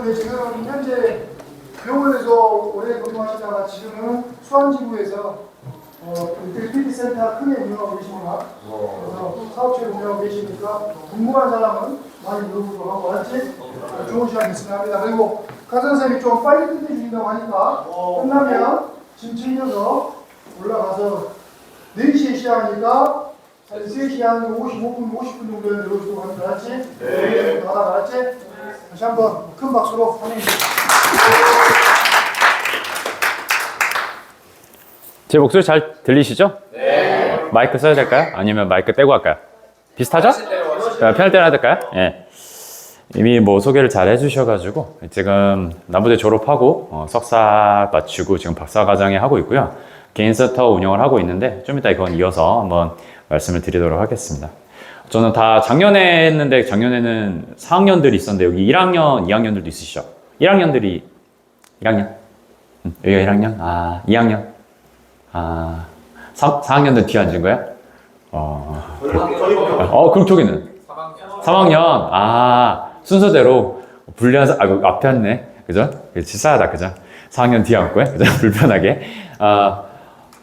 네, 지금 현재 병원에서 오래 근무하시다가 지금은 수안지구에서 PT센터 크게 운영하고 계십니다. 그래서 사업체를 운영하고 계시니까 궁금한 사람은 많이 물어보도록 하고 알았지? 좋은 시간 됐으면 합니다. 그리고 가선생님이 좀 빨리 끝내주신다고 하니까 끝나면 짐 챙겨서 올라가서 4시에 시작하니까 3시 한 55분, 50분 정도에 들어오시고 하면 알았지? 네. 알았지? 다시 한번 큰 박수로 환영해 주세요. 제 목소리 잘 들리시죠? 네. 마이크 써야 될까요? 아니면 마이크 떼고 할까요? 비슷하죠? 편할 때로 해야 될까요? 예. 이미 뭐 소개를 잘 해주셔가지고 지금 남부대 졸업하고 석사 마치고 지금 박사과정에 하고 있고요. 개인센터 운영을 하고 있는데 좀 이따 이건 이어서 한번 말씀을 드리도록 하겠습니다. 저는 다 작년에 했는데 작년에는 4학년들이 있었는데 여기 1학년, 2학년들도 있으시죠? 1학년들이 1학년? 여기가 1학년? 아, 2학년? 아, 4학년들 뒤에 앉은 거야? 그럼 저기는? 3학년. 아, 순서대로 불리한, 앞에 앉네. 그죠? 치사하다, 그죠? 4학년 뒤에 앉고요. 그죠? 불편하게.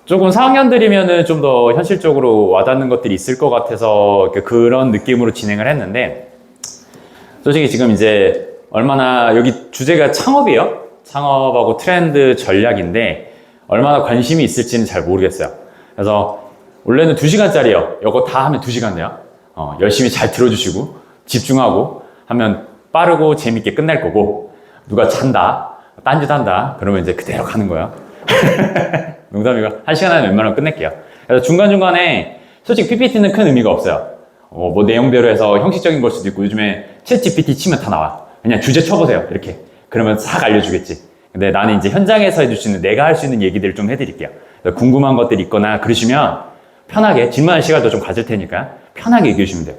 조금 4학년들이면은 좀 더 현실적으로 와닿는 것들이 있을 것 같아서 그런 느낌으로 진행을 했는데, 솔직히 지금 이제 얼마나, 여기 주제가 창업이에요. 창업하고 트렌드 전략인데, 얼마나 관심이 있을지는 잘 모르겠어요. 그래서 원래는 2시간짜리예요. 이거 다 하면 2시간 돼요. 열심히 잘 들어주시고 집중하고 하면 빠르고 재밌게 끝날 거고, 누가 잔다, 딴짓한다 그러면 이제 그대로 가는 거예요. 농담이고 1시간 안에 웬만하면 끝낼게요. 그래서 중간중간에 솔직히 PPT는 큰 의미가 없어요. 뭐 내용대로 해서 형식적인 걸 수도 있고, 요즘에 챗 GPT 치면 다 나와. 그냥 주제 쳐보세요. 이렇게. 그러면 싹 알려주겠지. 근데 나는 이제 현장에서 해줄 수 있는, 내가 할 수 있는 얘기들을 좀 해드릴게요. 궁금한 것들이 있거나 그러시면 편하게, 질문할 시간도 좀 가질 테니까 편하게 얘기해 주시면 돼요.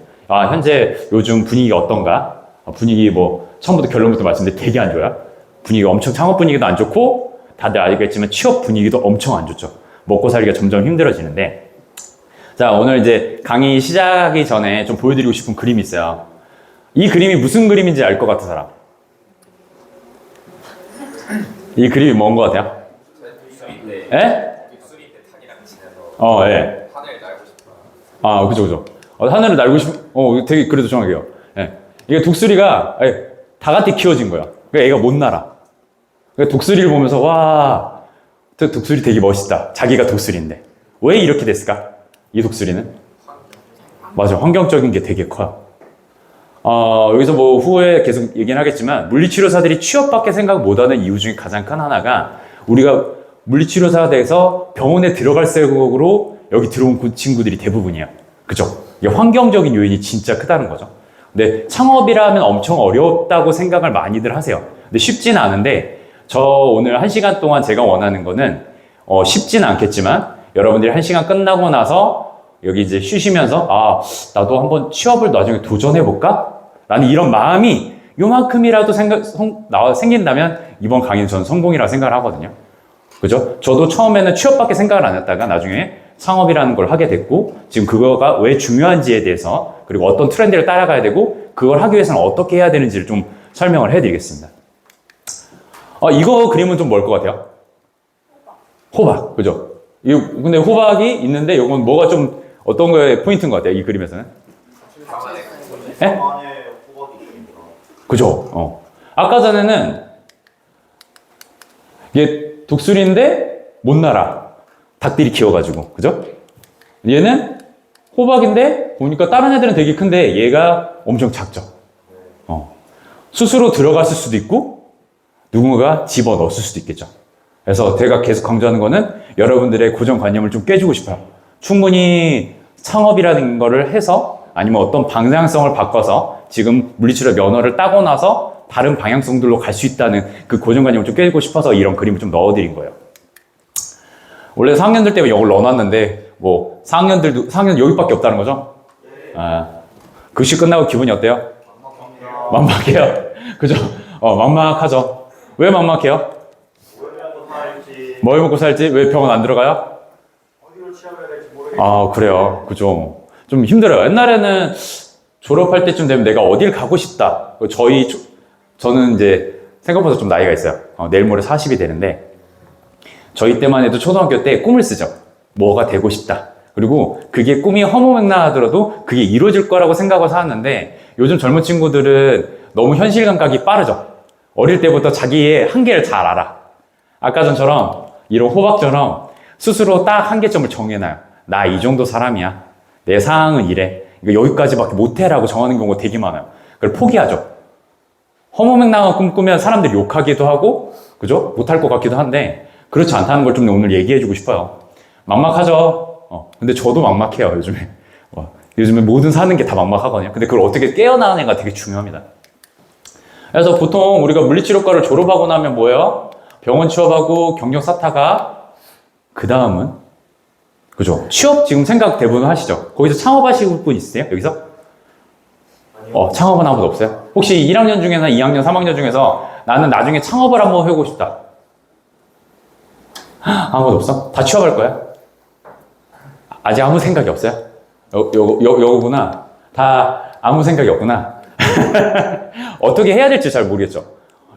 현재 요즘 분위기가 어떤가? 분위기 뭐 처음부터 결론부터 말씀드렸는데 되게 안 좋아요. 분위기가 엄청, 창업 분위기도 안 좋고, 다들 알겠지만 취업 분위기도 엄청 안 좋죠. 먹고 살기가 점점 힘들어지는데, 자, 오늘 이제 강의 시작하기 전에 좀 보여드리고 싶은 그림이 있어요. 이 그림이 무슨 그림인지 알 것 같은 사람? 이 그림이 뭔 것 같아요? 예? 예. 하늘 날고 싶다. 그죠. 하늘을 날고 되게 그래도 정확해요. 예. 이게 독수리가, 다 같이 키워진 거야. 그러니까 얘가 못 날아. 그러니까 독수리를 보면서, 와, 저 독수리 되게 멋있다. 자기가 독수리인데. 왜 이렇게 됐을까? 이 독수리는? 맞아. 환경적인 게 되게 커요. 여기서 뭐 후에 계속 얘기는 하겠지만, 물리치료사들이 취업밖에 생각 못하는 이유 중에 가장 큰 하나가, 우리가 물리치료사가 돼서 병원에 들어갈 생각으로 여기 들어온 친구들이 대부분이에요. 그죠? 이게 환경적인 요인이 진짜 크다는 거죠. 근데 창업이라면 엄청 어렵다고 생각을 많이들 하세요. 근데 쉽지는 않은데, 저 오늘 1시간 동안 제가 원하는 거는, 쉽지는 않겠지만, 여러분들이 1시간 끝나고 나서 여기 이제 쉬시면서, 나도 한번 취업을 나중에 도전해볼까? 라는 이런 마음이 요만큼이라도 생긴다면 이번 강의는 저는 성공이라고 생각을 하거든요. 그죠? 저도 처음에는 취업밖에 생각을 안 했다가 나중에 창업이라는 걸 하게 됐고, 지금 그거가 왜 중요한지에 대해서, 그리고 어떤 트렌드를 따라가야 되고, 그걸 하기 위해서는 어떻게 해야 되는지를 좀 설명을 해드리겠습니다. 이거 그림은 좀 뭘 것 같아요? 호박. 그죠? 근데 호박이 있는데, 이건 뭐가 좀 어떤 거에 포인트인 것 같아요? 이 그림에서는? 예? 그죠? 아까 전에는 이게 독수리인데 못 날아. 닭들이 키워가지고. 그죠? 얘는 호박인데 보니까 다른 애들은 되게 큰데 얘가 엄청 작죠. 스스로 들어갔을 수도 있고 누군가가 집어 넣었을 수도 있겠죠. 그래서 제가 계속 강조하는 거는 여러분들의 고정관념을 좀 깨주고 싶어요. 충분히 창업이라는 거를 해서, 아니면 어떤 방향성을 바꿔서 지금 물리치료 면허를 따고 나서 다른 방향성들로 갈 수 있다는 그 고정관념을 좀 깨고 싶어서 이런 그림을 좀 넣어드린 거예요. 원래 4학년들 때문에 이걸 넣어놨는데, 뭐 4학년 여기밖에 없다는 거죠? 글씨 끝나고 기분이 어때요? 막막해요. 그죠? 막막하죠. 왜 막막해요? 뭘 먹고 살지? 왜 병원 안 들어가요? 어디로 취업해야 될지 모르겠어요. 그래요. 그죠. 좀 힘들어요. 옛날에는 졸업할 때쯤 되면 내가 어딜 가고 싶다. 저는 이제 생각보다 좀 나이가 있어요. 내일 모레 40이 되는데 저희 때만 해도 초등학교 때 꿈을 쓰죠. 뭐가 되고 싶다. 그리고 그게 꿈이 허무맹랑하더라도 그게 이루어질 거라고 생각을 살았는데 요즘 젊은 친구들은 너무 현실 감각이 빠르죠. 어릴 때부터 자기의 한계를 잘 알아. 아까 전처럼 이런 호박처럼 스스로 딱 한계점을 정해놔요. 나 이 정도 사람이야. 내 상황은 이래. 여기까지밖에 못해라고 정하는 경우가 되게 많아요. 그걸 포기하죠. 허무맹랑한 꿈 꾸면 사람들이 욕하기도 하고, 그죠? 못할 것 같기도 한데, 그렇지 않다는 걸 좀 오늘 얘기해주고 싶어요. 막막하죠? 근데 저도 막막해요, 요즘에. 요즘에 모든 사는 게 다 막막하거든요. 근데 그걸 어떻게 깨어나느냐가 되게 중요합니다. 그래서 보통 우리가 물리치료과를 졸업하고 나면 뭐예요? 병원 취업하고 경력 쌓다가, 그 다음은? 그죠? 취업 지금 생각 대부분 하시죠? 거기서 창업하시는 분 있으세요? 여기서? 창업은 아무도 없어요? 혹시 1학년 중에나 2학년, 3학년 중에서 나는 나중에 창업을 한번 해보고 싶다. 아무도 없어? 다 취업할 거야? 아직 아무 생각이 없어요? 여거구나. 다 아무 생각이 없구나. 어떻게 해야 될지 잘 모르겠죠.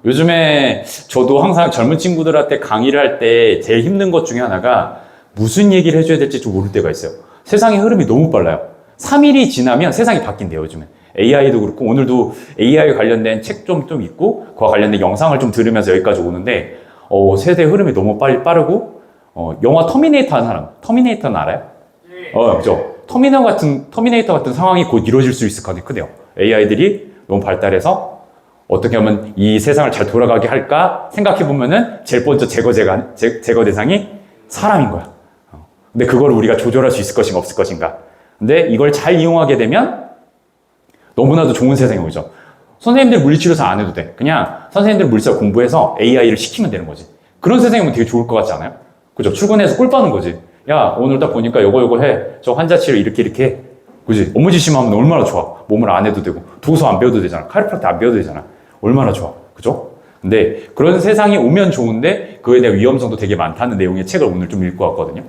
요즘에 저도 항상 젊은 친구들한테 강의를 할 때 제일 힘든 것 중에 하나가 무슨 얘기를 해줘야 될지 좀 모를 때가 있어요. 세상의 흐름이 너무 빨라요. 3일이 지나면 세상이 바뀐대요, 요즘에. AI도 그렇고, 오늘도 AI 관련된 책 좀 있고, 그와 관련된 영상을 좀 들으면서 여기까지 오는데, 세대 흐름이 너무 빠르고, 영화 터미네이터 하는 사람, 터미네이터는 알아요? 그죠? 터미네이터 같은 상황이 곧 이루어질 수 있을 가능성이 크대요. AI들이 너무 발달해서, 어떻게 하면 이 세상을 잘 돌아가게 할까 생각해보면은, 제일 먼저 제거 대상이 사람인 거야. 근데 그걸 우리가 조절할 수 있을 것인가, 없을 것인가. 근데 이걸 잘 이용하게 되면, 너무나도 좋은 세상이 오죠. 선생님들 물리치료사 안 해도 돼. 그냥 선생님들 물리치료 공부해서 AI를 시키면 되는 거지. 그런 세상이 오면 되게 좋을 것 같지 않아요? 그죠? 출근해서 꿀 빠는 거지. 야, 오늘 딱 보니까 요거 해. 저 환자 치료 이렇게 해. 그지? 업무 지시만 하면 얼마나 좋아. 몸을 안 해도 되고. 도서 안 배워도 되잖아. 카이로프락터 안 배워도 되잖아. 얼마나 좋아. 그죠? 근데 그런 세상이 오면 좋은데 그거에 대한 위험성도 되게 많다는 내용의 책을 오늘 좀 읽고 왔거든요.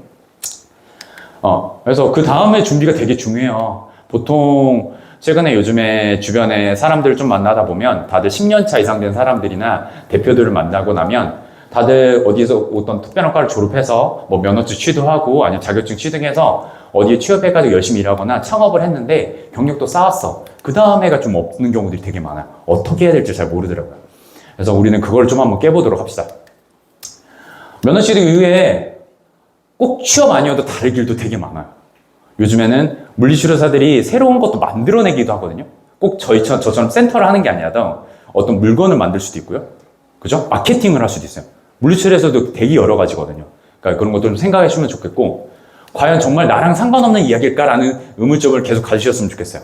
그래서 그 다음에 준비가 되게 중요해요. 보통 최근에 요즘에 주변에 사람들을 좀 만나다 보면 다들 10년 차 이상 된 사람들이나 대표들을 만나고 나면 다들 어디에서 어떤 특별한 과를 졸업해서 뭐 면허증 취득하고 아니면 자격증 취득해서 어디에 취업해가지고 열심히 일하거나 창업을 했는데 경력도 쌓았어. 그 다음에가 좀 없는 경우들이 되게 많아요. 어떻게 해야 될지 잘 모르더라고요. 그래서 우리는 그걸 좀 한번 깨보도록 합시다. 면허 취득 이후에 꼭 취업 아니어도 다른 길도 되게 많아요. 요즘에는 물리치료사들이 새로운 것도 만들어내기도 하거든요. 꼭 저처럼 센터를 하는 게 아니라 어떤 물건을 만들 수도 있고요. 그죠? 마케팅을 할 수도 있어요. 물리치료에서도 되게 여러 가지거든요. 그러니까 그런 것들 좀 생각해 주면 좋겠고, 과연 정말 나랑 상관없는 이야기일까라는 의문점을 계속 가지셨으면 좋겠어요.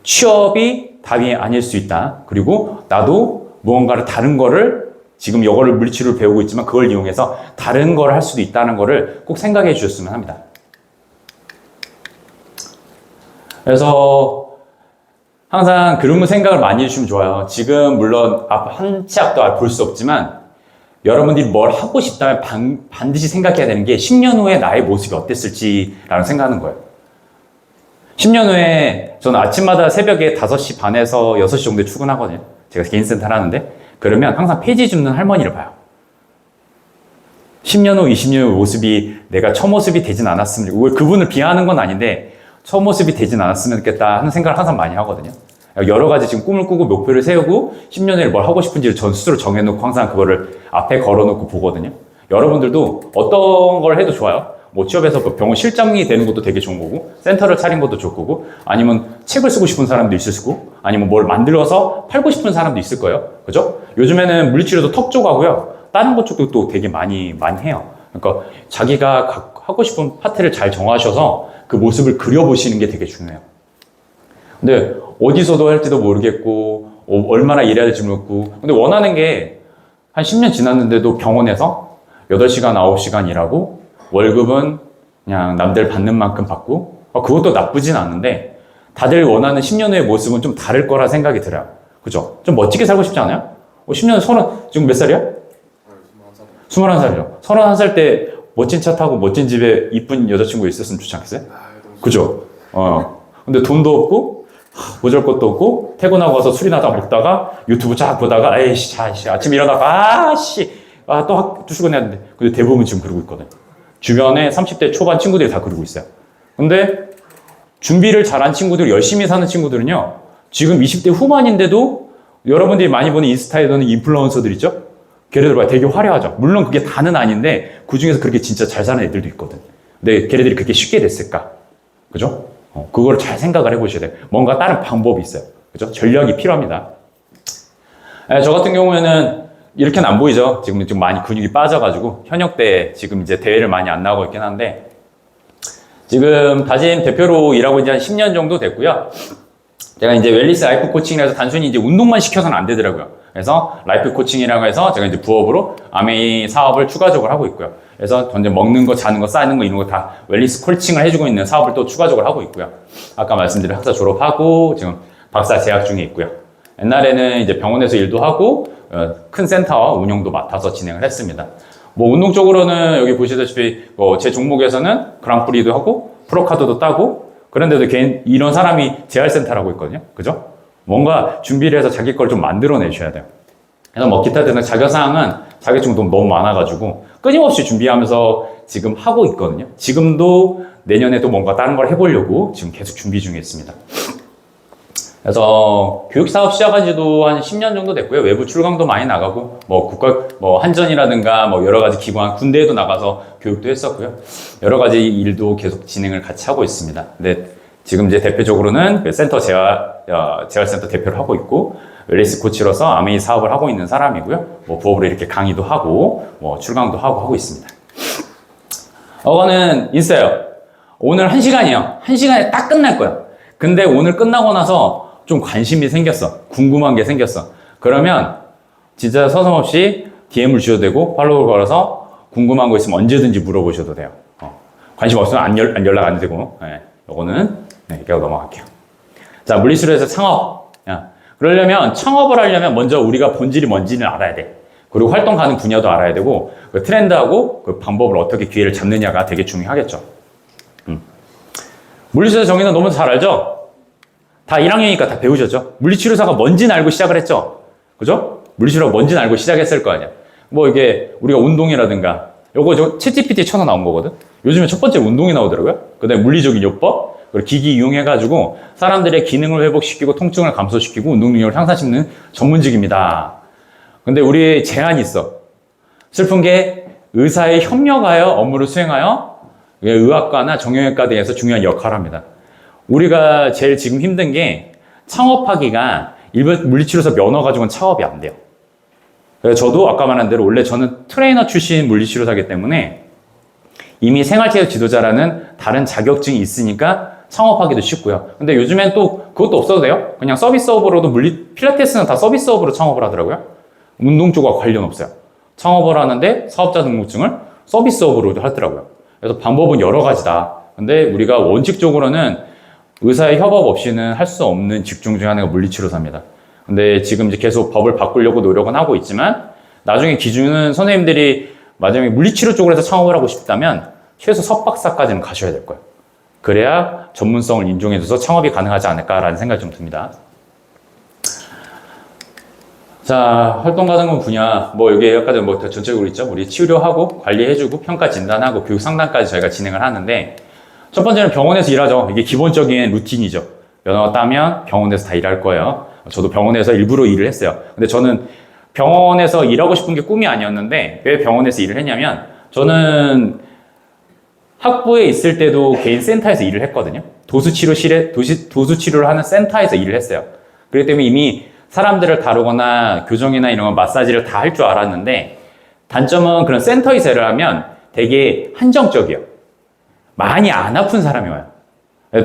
취업이 답이 아닐 수 있다. 그리고 나도 무언가를 다른 거를 지금 이거를 물리치료를 배우고 있지만 그걸 이용해서 다른 걸 할 수도 있다는 거를 꼭 생각해 주셨으면 합니다. 그래서 항상 그런 생각을 많이 해주시면 좋아요. 지금 물론 한 치 앞도 볼 수 없지만 여러분들이 뭘 하고 싶다면 반드시 생각해야 되는 게 10년 후에 나의 모습이 어땠을지라는 생각하는 거예요. 10년 후에 저는 아침마다 새벽에 5시 반에서 6시 정도에 출근하거든요. 제가 개인센터를 하는데 그러면 항상 폐지 줍는 할머니를 봐요. 10년 후, 20년 후 모습이 내가 첫 모습이 되진 않았으면 그분을 비하하는 건 아닌데 첫 모습이 되진 않았으면 좋겠다 하는 생각을 항상 많이 하거든요. 여러 가지 지금 꿈을 꾸고 목표를 세우고 10년 후에 뭘 하고 싶은지를 전 스스로 정해놓고 항상 그거를 앞에 걸어놓고 보거든요. 여러분들도 어떤 걸 해도 좋아요. 뭐 취업해서 병원 실장이 되는 것도 되게 좋은 거고 센터를 차린 것도 좋은 거고 아니면 책을 쓰고 싶은 사람도 있을 거고 아니면 뭘 만들어서 팔고 싶은 사람도 있을 거예요. 그죠? 요즘에는 물리치료도 턱 쪽 하고요. 다른 것 쪽도 또 되게 많이 해요. 그러니까 자기가 하고 싶은 파트를 잘 정하셔서 그 모습을 그려보시는 게 되게 중요해요. 근데 어디서도 할지도 모르겠고 얼마나 일해야 될지 모르겠고 근데 원하는 게 한 10년 지났는데도 병원에서 8시간, 9시간 일하고 월급은 그냥 남들 받는 만큼 받고 그것도 나쁘진 않은데 다들 원하는 10년 후의 모습은 좀 다를 거라 생각이 들어요. 그죠? 좀 멋지게 살고 싶지 않아요? 10년, 지금 몇 살이야? 21살이죠. 31살 때 멋진 차 타고 멋진 집에 이쁜 여자친구 있었으면 좋지 않겠어요? 그죠? 근데 돈도 없고 보잘것도 없고 퇴근하고 와서 술이나 다 먹다가 유튜브 쫙 보다가 에이씨 자씨 아침에 일어나가 또 출근해야 되는데 근데 대부분 지금 그러고 있거든. 주변에 30대 초반 친구들이 다 그러고 있어요. 근데 준비를 잘한 친구들, 열심히 사는 친구들은요 지금 20대 후반인데도 여러분들이 많이 보는 인스타에 도는 인플루언서들 있죠? 걔네들 봐 되게 화려하죠. 물론 그게 다는 아닌데 그 중에서 그렇게 진짜 잘 사는 애들도 있거든. 근데 걔네들이 그렇게 쉽게 됐을까? 그죠? 그걸 잘 생각을 해보셔야 돼요. 뭔가 다른 방법이 있어요. 그죠? 전략이 필요합니다. 저 같은 경우에는 이렇게는 안 보이죠? 지금 좀 많이 근육이 빠져가지고 현역 때 지금 이제 대회를 많이 안 나가고 있긴 한데 지금 다짐 대표로 일하고 이제 한 10년 정도 됐고요. 제가 이제 웰니스 라이프 코칭이라서 단순히 이제 운동만 시켜서는 안 되더라고요. 그래서 라이프 코칭이라고 해서 제가 이제 부업으로 아메이 사업을 추가적으로 하고 있고요. 그래서 전체 먹는 거, 자는 거, 싸는 거 이런 거 다 웰니스 코칭을 해주고 있는 사업을 또 추가적으로 하고 있고요. 아까 말씀드린 학사 졸업하고 지금 박사 재학 중에 있고요. 옛날에는 이제 병원에서 일도 하고 큰 센터 운영도 맡아서 진행을 했습니다. 뭐 운동 쪽으로는 여기 보시다시피 제 종목에서는 그랑프리도 하고 프로카드도 따고 그런데도 개인 이런 사람이 재활센터라고 있거든요. 그죠? 뭔가 준비를 해서 자기 걸 좀 만들어내셔야 돼요. 그래서 뭐 기타 등등 자격사항은 자격증도 너무 많아가지고 끊임없이 준비하면서 지금 하고 있거든요. 지금도 내년에도 뭔가 다른 걸 해보려고 지금 계속 준비 중에 있습니다. 그래서 교육사업 시작한 지도 한 10년 정도 됐고요. 외부 출강도 많이 나가고, 한전이라든가 여러 가지 기관, 군대에도 나가서 교육도 했었고요. 여러 가지 일도 계속 진행을 같이 하고 있습니다. 근데 지금 이제 대표적으로는 그 센터 재활센터 대표를 하고 있고, 웰니스 코치로서 아메이 사업을 하고 있는 사람이고요. 부업으로 이렇게 강의도 하고, 출강도 하고 있습니다. 어거는 있어요. 오늘 1시간이에요. 1시간에 딱 끝날 거야. 근데 오늘 끝나고 나서 좀 관심이 생겼어. 궁금한 게 생겼어. 그러면 진짜 서슴없이 DM을 주셔도 되고 팔로우를 걸어서 궁금한 거 있으면 언제든지 물어보셔도 돼요. 관심 없으면 안 연락 안 되고. 요거는 이렇게 하고 넘어갈게요. 자, 물리치료에서 창업. 그러려면 창업을 하려면 먼저 우리가 본질이 뭔지는 알아야 돼. 그리고 활동 가능 분야도 알아야 되고 그 트렌드하고 그 방법을 어떻게 기회를 잡느냐가 되게 중요하겠죠. 물리치료 정의는 너무 잘 알죠? 다 1학년이니까 다 배우셨죠? 물리치료사가 뭔지는 알고 시작을 했죠? 그죠? 물리치료가 뭔지는 알고 시작했을 거 아니야. 이게 우리가 운동이라든가 요거 챗GPT 쳐서 나온 거거든? 요즘에 첫 번째 운동이 나오더라고요. 그 다음에 물리적인 요법, 그리고 기기 이용해가지고 사람들의 기능을 회복시키고 통증을 감소시키고 운동 능력을 향상시키는 전문직입니다. 근데 우리의 제한이 있어. 슬픈 게 의사의 협력하여 업무를 수행하여 의학과나 정형외과 등에서 중요한 역할을 합니다. 우리가 제일 지금 힘든 게 창업하기가 일반 물리치료사 면허 가지고는 창업이 안 돼요. 그래서 저도 아까 말한 대로 원래 저는 트레이너 출신 물리치료사이기 때문에 이미 생활체육 지도자라는 다른 자격증이 있으니까 창업하기도 쉽고요. 근데 요즘엔 또 그것도 없어도 돼요. 그냥 서비스업으로도 필라테스는 다 서비스업으로 창업을 하더라고요. 운동 쪽과 관련 없어요. 창업을 하는데 사업자 등록증을 서비스업으로도 하더라고요. 그래서 방법은 여러 가지다. 근데 우리가 원칙적으로는 의사의 협업 없이는 할 수 없는 직종 중에 하나가 물리치료사입니다. 근데 지금 이제 계속 법을 바꾸려고 노력은 하고 있지만 나중에 기준은 선생님들이 마지막에 물리치료 쪽으로 해서 창업을 하고 싶다면 최소 석박사까지는 가셔야 될 거예요. 그래야 전문성을 인정해줘서 창업이 가능하지 않을까라는 생각이 좀 듭니다. 자, 활동 가능 분야, 여기 여기까지 전체적으로 있죠. 우리 치료하고 관리해주고 평가 진단하고 교육 상담까지 저희가 진행을 하는데 첫 번째는 병원에서 일하죠. 이게 기본적인 루틴이죠. 면허 따면 병원에서 다 일할 거예요. 저도 병원에서 일부러 일을 했어요. 근데 저는 병원에서 일하고 싶은 게 꿈이 아니었는데 왜 병원에서 일을 했냐면 저는 학부에 있을 때도 개인 센터에서 일을 했거든요. 도수치료를 하는 센터에서 일을 했어요. 그렇기 때문에 이미 사람들을 다루거나 교정이나 이런 거 마사지를 다 할 줄 알았는데 단점은 그런 센터에서 일을 하면 되게 한정적이에요. 많이 안 아픈 사람이 와요.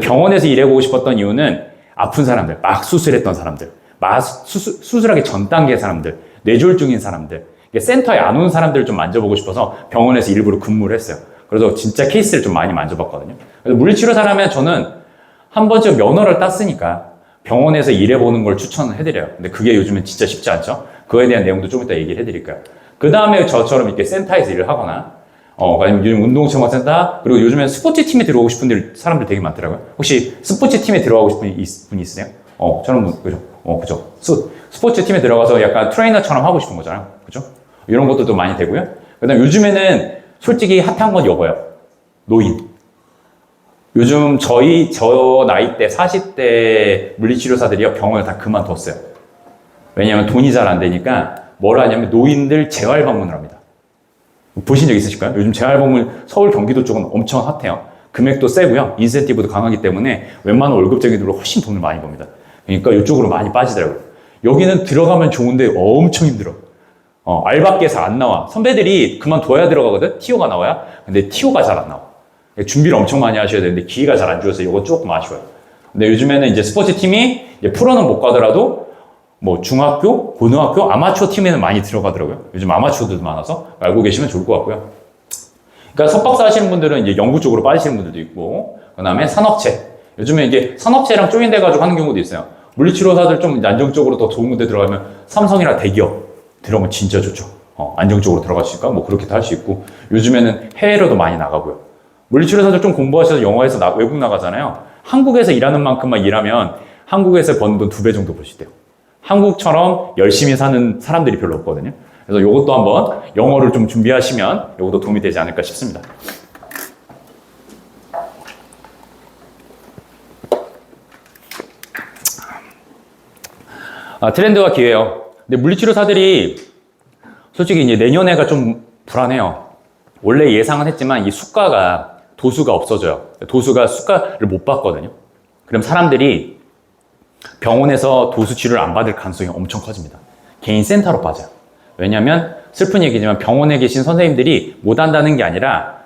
병원에서 일해보고 싶었던 이유는 아픈 사람들, 막 수술했던 사람들, 막 수술하기 전 단계 사람들, 뇌졸중인 사람들, 센터에 안 온 사람들을 좀 만져보고 싶어서 병원에서 일부러 근무를 했어요. 그래서 진짜 케이스를 좀 많이 만져봤거든요. 그래서 물리치료사라면 저는 한 번쯤 면허를 땄으니까 병원에서 일해보는 걸 추천을 해드려요. 근데 그게 요즘은 진짜 쉽지 않죠? 그거에 대한 내용도 좀 이따 얘기를 해드릴까요? 그 다음에 저처럼 이렇게 센터에서 일을 하거나 아니면 요즘 운동체험센터, 그리고 요즘엔 스포츠 팀에 들어오고 싶은 사람들 되게 많더라고요. 혹시 스포츠 팀에 들어가고 싶은 분 있으세요? 저런, 그죠? 그죠? 스포츠 팀에 들어가서 약간 트레이너처럼 하고 싶은 거잖아요. 그죠? 이런 것들도 많이 되고요. 그 다음 요즘에는 솔직히 핫한 건 이거예요. 노인. 요즘 저 나이 때 40대 물리치료사들이요, 병원을 다 그만뒀어요. 왜냐하면 돈이 잘 안 되니까 뭘 하냐면 노인들 재활 방문을 합니다. 보신 적 있으실까요? 요즘 재활 방문 서울 경기도 쪽은 엄청 핫해요. 금액도 세고요. 인센티브도 강하기 때문에 웬만한 월급쟁이들보다 훨씬 돈을 많이 법니다. 그러니까 이쪽으로 많이 빠지더라고요. 여기는 들어가면 좋은데 엄청 힘들어. 알바께서 안 나와. 선배들이 그만둬야 들어가거든? 티오가 나와야. 근데 티오가 잘 안 나와. 준비를 엄청 많이 하셔야 되는데 기회가 잘 안 주어서 이거 조금 아쉬워요. 근데 요즘에는 이제 스포츠 팀이 프로는 못 가더라도 뭐 중학교, 고등학교, 아마추어 팀에는 많이 들어가더라고요. 요즘 아마추어들도 많아서 알고 계시면 좋을 것 같고요. 그러니까 석박사 하시는 분들은 이제 연구 쪽으로 빠지시는 분들도 있고, 그 다음에 산업체. 요즘에 이게 산업체랑 조인돼가지고 하는 경우도 있어요. 물리치료사들 좀 안정적으로 더 좋은 군데 들어가면 삼성이나 대기업 들어가면 진짜 좋죠. 안정적으로 들어갈 수 있으니까 뭐 그렇게도 할 수 있고, 요즘에는 해외로도 많이 나가고요. 물리치료사들 좀 공부하셔서 영어에서 외국 나가잖아요. 한국에서 일하는 만큼만 일하면 한국에서 버는 돈 2배 정도 벌 수 있대요. 한국처럼 열심히 사는 사람들이 별로 없거든요. 그래서 이것도 한번 영어를 좀 준비하시면 이것도 도움이 되지 않을까 싶습니다. 트렌드와 기회요. 근데 물리치료사들이 솔직히 이제 내년에가 좀 불안해요. 원래 예상은 했지만 이 도수가 없어져요. 도수가 수가를 못 받거든요. 그럼 사람들이 병원에서 도수 치료를 안 받을 가능성이 엄청 커집니다. 개인 센터로 빠져요. 왜냐하면 슬픈 얘기지만 병원에 계신 선생님들이 못한다는 게 아니라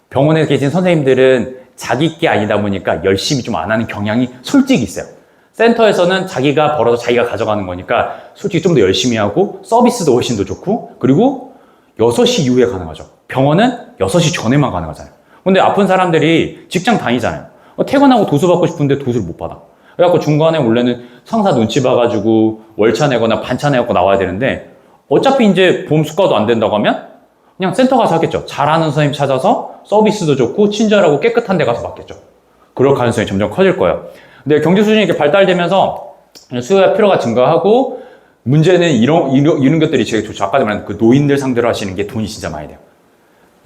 병원에 계신 선생님들은 자기 게 아니다 보니까 열심히 좀 안 하는 경향이 솔직히 있어요. 센터에서는 자기가 벌어서 자기가 가져가는 거니까 솔직히 좀 더 열심히 하고 서비스도 훨씬 더 좋고, 그리고 6시 이후에 가능하죠. 병원은 6시 전에만 가능하잖아요. 근데 아픈 사람들이 직장 다니잖아요. 퇴근하고 도수 받고 싶은데 도수를 못 받아. 그래갖고 중간에 원래는 상사 눈치 봐가지고 월차 내거나 반차 내갖고 나와야 되는데 어차피 이제 보험 수가도 안 된다고 하면 그냥 센터 가서 하겠죠. 잘하는 선생님 찾아서 서비스도 좋고 친절하고 깨끗한 데 가서 받겠죠. 그럴 가능성이 점점 커질 거예요. 근데 경제 수준이 이렇게 발달되면서 수요와 필요가 증가하고, 문제는 이런 것들이 제일 좋죠. 아까 말한 그 노인들 상대로 하시는 게 돈이 진짜 많이 돼요.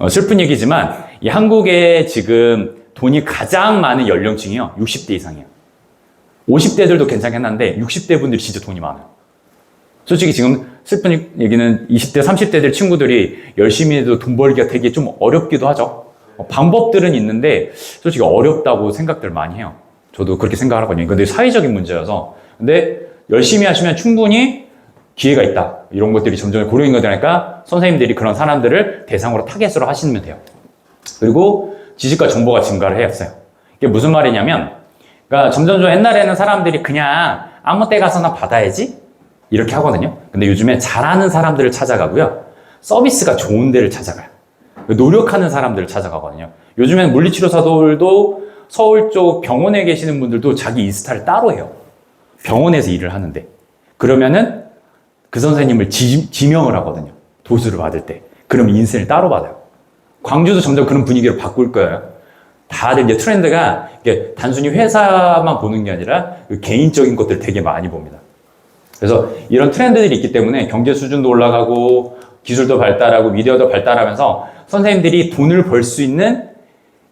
슬픈 얘기지만 이 한국에 지금 돈이 가장 많은 연령층이요, 60대 이상이에요. 50대들도 괜찮긴 한데 60대 분들이 진짜 돈이 많아요. 솔직히 지금 슬픈 얘기는 20대, 30대들 친구들이 열심히 해도 돈 벌기가 되게 좀 어렵기도 하죠. 방법들은 있는데 솔직히 어렵다고 생각들 많이 해요. 저도 그렇게 생각을 하거든요. 근데 사회적인 문제여서. 근데 열심히 하시면 충분히 기회가 있다. 이런 것들이 점점 고려인 거니까 선생님들이 그런 사람들을 대상으로 타겟으로 하시면 돼요. 그리고 지식과 정보가 증가를 했어요. 이게 무슨 말이냐면, 그러니까 점점 옛날에는 사람들이 그냥 아무 때 가서나 받아야지 이렇게 하거든요. 근데 요즘에 잘하는 사람들을 찾아가고요, 서비스가 좋은 데를 찾아가요. 노력하는 사람들을 찾아가거든요. 요즘에는 물리치료사들도 서울 쪽 병원에 계시는 분들도 자기 인스타를 따로 해요. 병원에서 일을 하는데. 그러면은 그 선생님을 지명을 하거든요. 도수를 받을 때. 그럼 인센을 따로 받아요. 광주도 점점 그런 분위기로 바꿀 거예요. 다들 이제 트렌드가 이게 단순히 회사만 보는 게 아니라 개인적인 것들 되게 많이 봅니다. 그래서 이런 트렌드들이 있기 때문에 경제 수준도 올라가고 기술도 발달하고 미디어도 발달하면서 선생님들이 돈을 벌 수 있는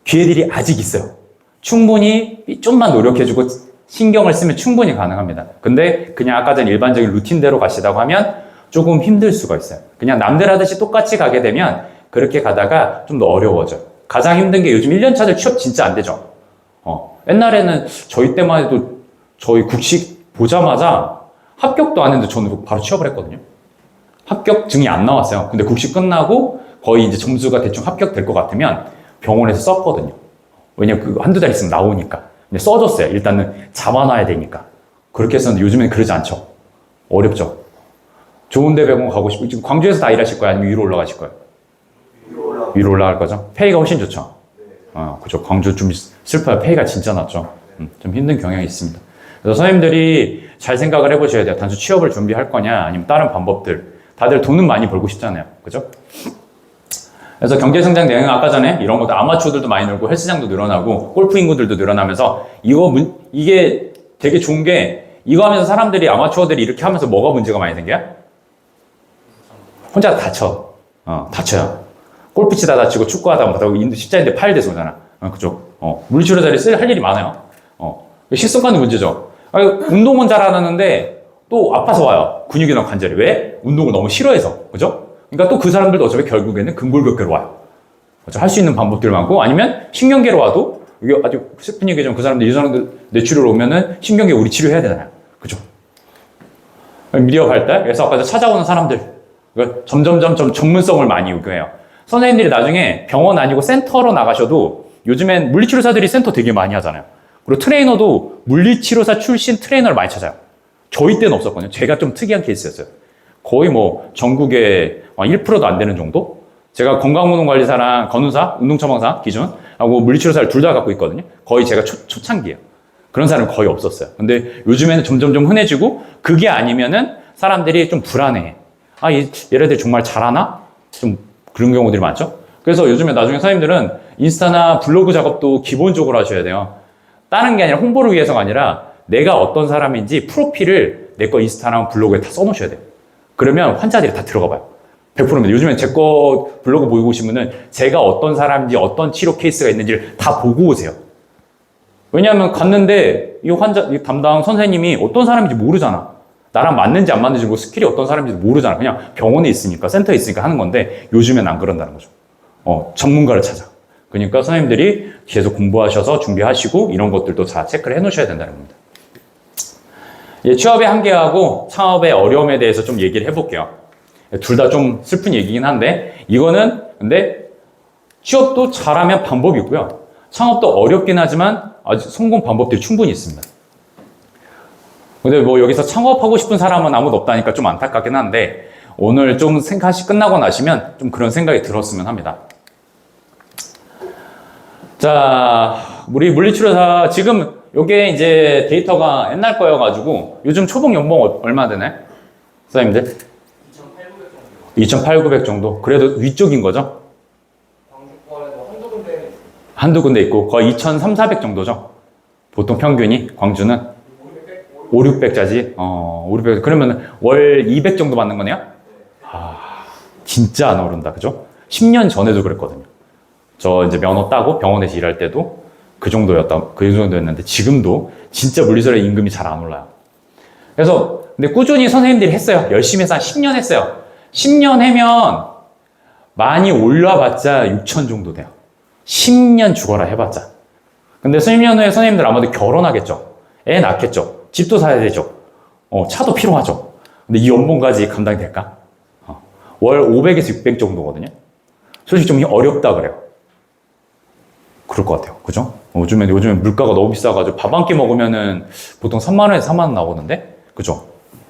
기회들이 아직 있어요. 충분히 좀만 노력해주고 신경을 쓰면 충분히 가능합니다. 근데 그냥 아까 전 일반적인 루틴대로 가시다고 하면 조금 힘들 수가 있어요. 그냥 남들 하듯이 똑같이 가게 되면 그렇게 가다가 좀 더 어려워져요. 가장 힘든 게 요즘 1년차들 취업 진짜 안 되죠. 옛날에는 저희 때만 해도 저희 국식 보자마자 합격도 안 했는데 저는 바로 취업을 했거든요. 합격증이 안 나왔어요. 근데 국식 끝나고 거의 이제 점수가 대충 합격될 것 같으면 병원에서 썼거든요. 왜냐면 그 한두 달 있으면 나오니까. 근데 써줬어요. 일단은 잡아놔야 되니까. 그렇게 했었는데 요즘엔 그러지 않죠. 어렵죠. 좋은데 병원 가고 싶고, 지금 광주에서 다 일하실 거예요? 아니면 위로 올라가실 거예요? 위로 올라갈 거죠? 페이가 훨씬 좋죠? 그죠. 광주 좀 슬퍼요. 페이가 진짜 낮죠. 좀 힘든 경향이 있습니다. 그래서 선생님들이 잘 생각을 해보셔야 돼요. 단순 취업을 준비할 거냐, 아니면 다른 방법들. 다들 돈은 많이 벌고 싶잖아요. 그죠? 그래서 경제성장 대응은 아까 전에 이런 것도 아마추어들도 많이 늘고 헬스장도 늘어나고 골프 인구들도 늘어나면서 이게 되게 좋은 게 이거 하면서 사람들이, 아마추어들이 이렇게 하면서 뭐가 문제가 많이 생겨요? 혼자 다쳐. 다쳐요. 골프 치다 다치고 축구하다 못하고 십자인대 파열돼서 오잖아. 그죠? 물리치료자들이 할 일이 많아요. 식습관이 문제죠. 운동은 잘하는데 또 아파서 와요. 근육이나 관절이. 왜? 운동을 너무 싫어해서. 그죠? 그러니까 또 그 사람들도 어차피 결국에는 근골격계로 와요. 할 수 있는 방법들이 많고, 아니면 신경계로 와도, 이게 아주 슬픈 얘기죠. 그 사람들, 이 사람들 뇌출혈 오면은 신경계 우리 치료해야 되잖아요. 그죠? 미디어 발달? 그래서 아까 찾아오는 사람들. 점점 전문성을 많이 요구해요. 선생님들이 나중에 병원 아니고 센터로 나가셔도 요즘엔 물리치료사들이 센터 되게 많이 하잖아요. 그리고 트레이너도 물리치료사 출신 트레이너를 많이 찾아요. 저희 때는 없었거든요. 제가 좀 특이한 케이스였어요. 거의 뭐 전국에 1%도 안 되는 정도? 제가 건강운동관리사랑 건우사, 운동처방사 기준 하고 물리치료사를 둘 다 갖고 있거든요. 거의 제가 초창기예요. 그런 사람은 거의 없었어요. 근데 요즘에는 점점 흔해지고, 그게 아니면은 사람들이 좀 불안해. 얘네들 정말 잘하나? 좀 그런 경우들이 많죠. 그래서 요즘에 나중에 선생님들은 인스타나 블로그 작업도 기본적으로 하셔야 돼요. 다른 게 아니라 홍보를 위해서가 아니라 내가 어떤 사람인지 프로필을 내 거 인스타나 블로그에 다 써놓으셔야 돼요. 그러면 환자들이 다 들어가 봐요. 100%입니다. 요즘엔 제 거 블로그 보고 오시면은 제가 어떤 사람인지 어떤 치료 케이스가 있는지를 다 보고 오세요. 왜냐하면 갔는데 이 환자, 이 담당 선생님이 어떤 사람인지 모르잖아. 나랑 맞는지 안 맞는지, 뭐 스킬이 어떤 사람인지 모르잖아. 그냥 병원에 있으니까, 센터에 있으니까 하는 건데, 요즘엔 안 그런다는 거죠. 전문가를 찾아. 그러니까 선생님들이 계속 공부하셔서 준비하시고 이런 것들도 다 체크를 해 놓으셔야 된다는 겁니다. 취업의 한계하고 창업의 어려움에 대해서 좀 얘기를 해볼게요. 둘 다 좀 슬픈 얘기긴 한데, 이거는 근데 취업도 잘하면 방법이 있고요. 창업도 어렵긴 하지만 아주 성공 방법들이 충분히 있습니다. 근데 뭐 여기서 창업하고 싶은 사람은 아무도 없다니까 좀 안타깝긴 한데, 오늘 좀 생각이 끝나고 나시면 좀 그런 생각이 들었으면 합니다. 자, 우리 물리치료사, 지금 요게 이제 데이터가 옛날 거여가지고 요즘 초봉 연봉 얼마 되나요? 선생님들? 2,800 정도. 그래도 위쪽인 거죠? 한두 군데 있고 거의 2,300, 400 정도죠? 보통 평균이, 광주는? 5, 600짜리? 5, 600. 그러면 월 200 정도 받는 거네요? 진짜 안 오른다. 그죠? 10년 전에도 그랬거든요. 저 이제 면허 따고 병원에서 일할 때도 그 정도였는데, 지금도 진짜 물리치료 임금이 잘 안 올라요. 그래서, 근데 꾸준히 선생님들이 했어요. 열심히 해서 한 10년 했어요. 10년 하면 많이 올라봤자 6천 정도 돼요. 10년 죽어라 해봤자. 근데 10년 후에 선생님들 아마도 결혼하겠죠. 애 낳겠죠. 집도 사야 되죠. 차도 필요하죠. 근데 이 연봉까지 감당이 될까? 월 500에서 600 정도거든요. 솔직히 좀 어렵다 그래요. 그럴 것 같아요. 그죠? 요즘에 물가가 너무 비싸가지고 밥 한 끼 먹으면은 보통 3만원에서 4만원 나오는데, 그죠?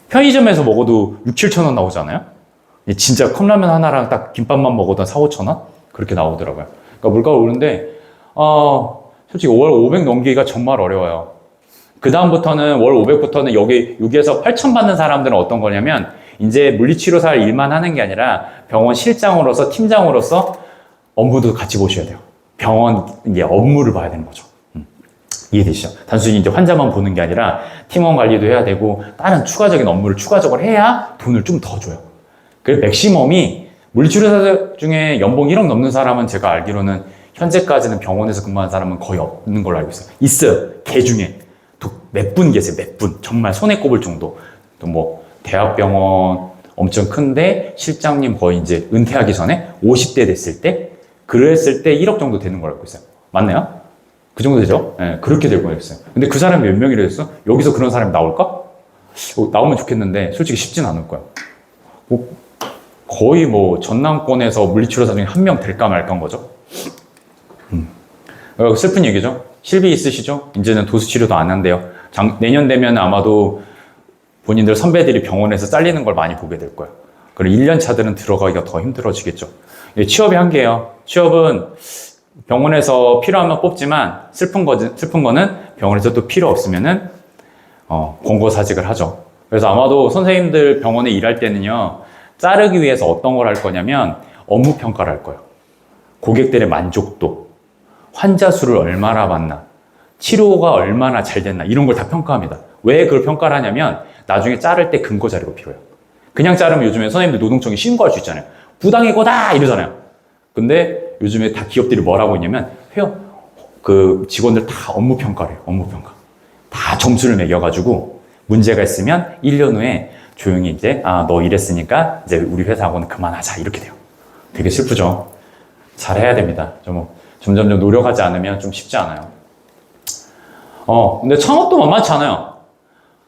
편의점에서 먹어도 6, 7천원 나오잖아요? 진짜 컵라면 하나랑 딱 김밥만 먹어도 4, 5천원? 그렇게 나오더라고요. 그러니까 물가가 오르는데, 솔직히 월 500 넘기기가 정말 어려워요. 그다음부터는 월 500부터는 여기에서 8천 받는 사람들은 어떤 거냐면, 이제 물리치료사 일만 하는 게 아니라 병원 실장으로서, 팀장으로서 업무도 같이 보셔야 돼요. 병원 이제 업무를 봐야 되는 거죠. 이해되시죠? 단순히 이제 환자만 보는 게 아니라 팀원 관리도 해야 되고 다른 추가적인 업무를 추가적으로 해야 돈을 좀 더 줘요. 그래서 맥시멈이 물리치료사 중에 연봉 1억 넘는 사람은 제가 알기로는 현재까지는 병원에서 근무한 사람은 거의 없는 걸로 알고 있어요. 있어요. 개 중에. 몇 분 계세요. 몇 분. 정말 손에 꼽을 정도. 또 뭐 대학병원 엄청 큰데 실장님 거의 이제 은퇴하기 전에 50대 됐을 때, 그랬을 때 1억 정도 되는 걸 알고 있어요. 맞나요? 그 정도 되죠? 네, 그렇게 되고 있어요. 근데 그 사람이 몇 명이라 했어? 여기서 그런 사람이 나올까? 나오면 좋겠는데 솔직히 쉽진 않을 거야. 거의 전남권에서 물리치료사 중에 한 명 될까 말까인 거죠. 슬픈 얘기죠. 실비 있으시죠? 이제는 도수치료도 안 한대요. 내년 되면 아마도 본인들 선배들이 병원에서 잘리는 걸 많이 보게 될 거예요. 그리고 1년 차들은 들어가기가 더 힘들어지겠죠. 취업이 한계예요. 취업은 병원에서 필요하면 뽑지만 슬픈 거는 병원에서 또 필요 없으면은 권고사직을 하죠. 그래서 아마도 선생님들 병원에 일할 때는요, 자르기 위해서 어떤 걸 할 거냐면 업무 평가를 할 거예요. 고객들의 만족도, 환자 수를 얼마나 봤나, 치료가 얼마나 잘 됐나, 이런 걸 다 평가합니다. 왜 그걸 평가를 하냐면 나중에 자를 때 근거 자료가 필요해요. 그냥 자르면 요즘에 선생님들 노동청에 신고할 수 있잖아요. 부당해고다 이러잖아요. 근데 요즘에 다 기업들이 뭐라고 했냐면 그 직원들 다 업무 평가를 해요. 업무 평가. 다 점수를 매겨가지고 문제가 있으면 1년 후에 조용히 이제 너 이랬으니까 이제 우리 회사하고는 그만하자 이렇게 돼요. 되게 슬프죠. 잘해야 됩니다. 점점점 노력하지 않으면 좀 쉽지 않아요. 근데 창업도 만만치 않아요.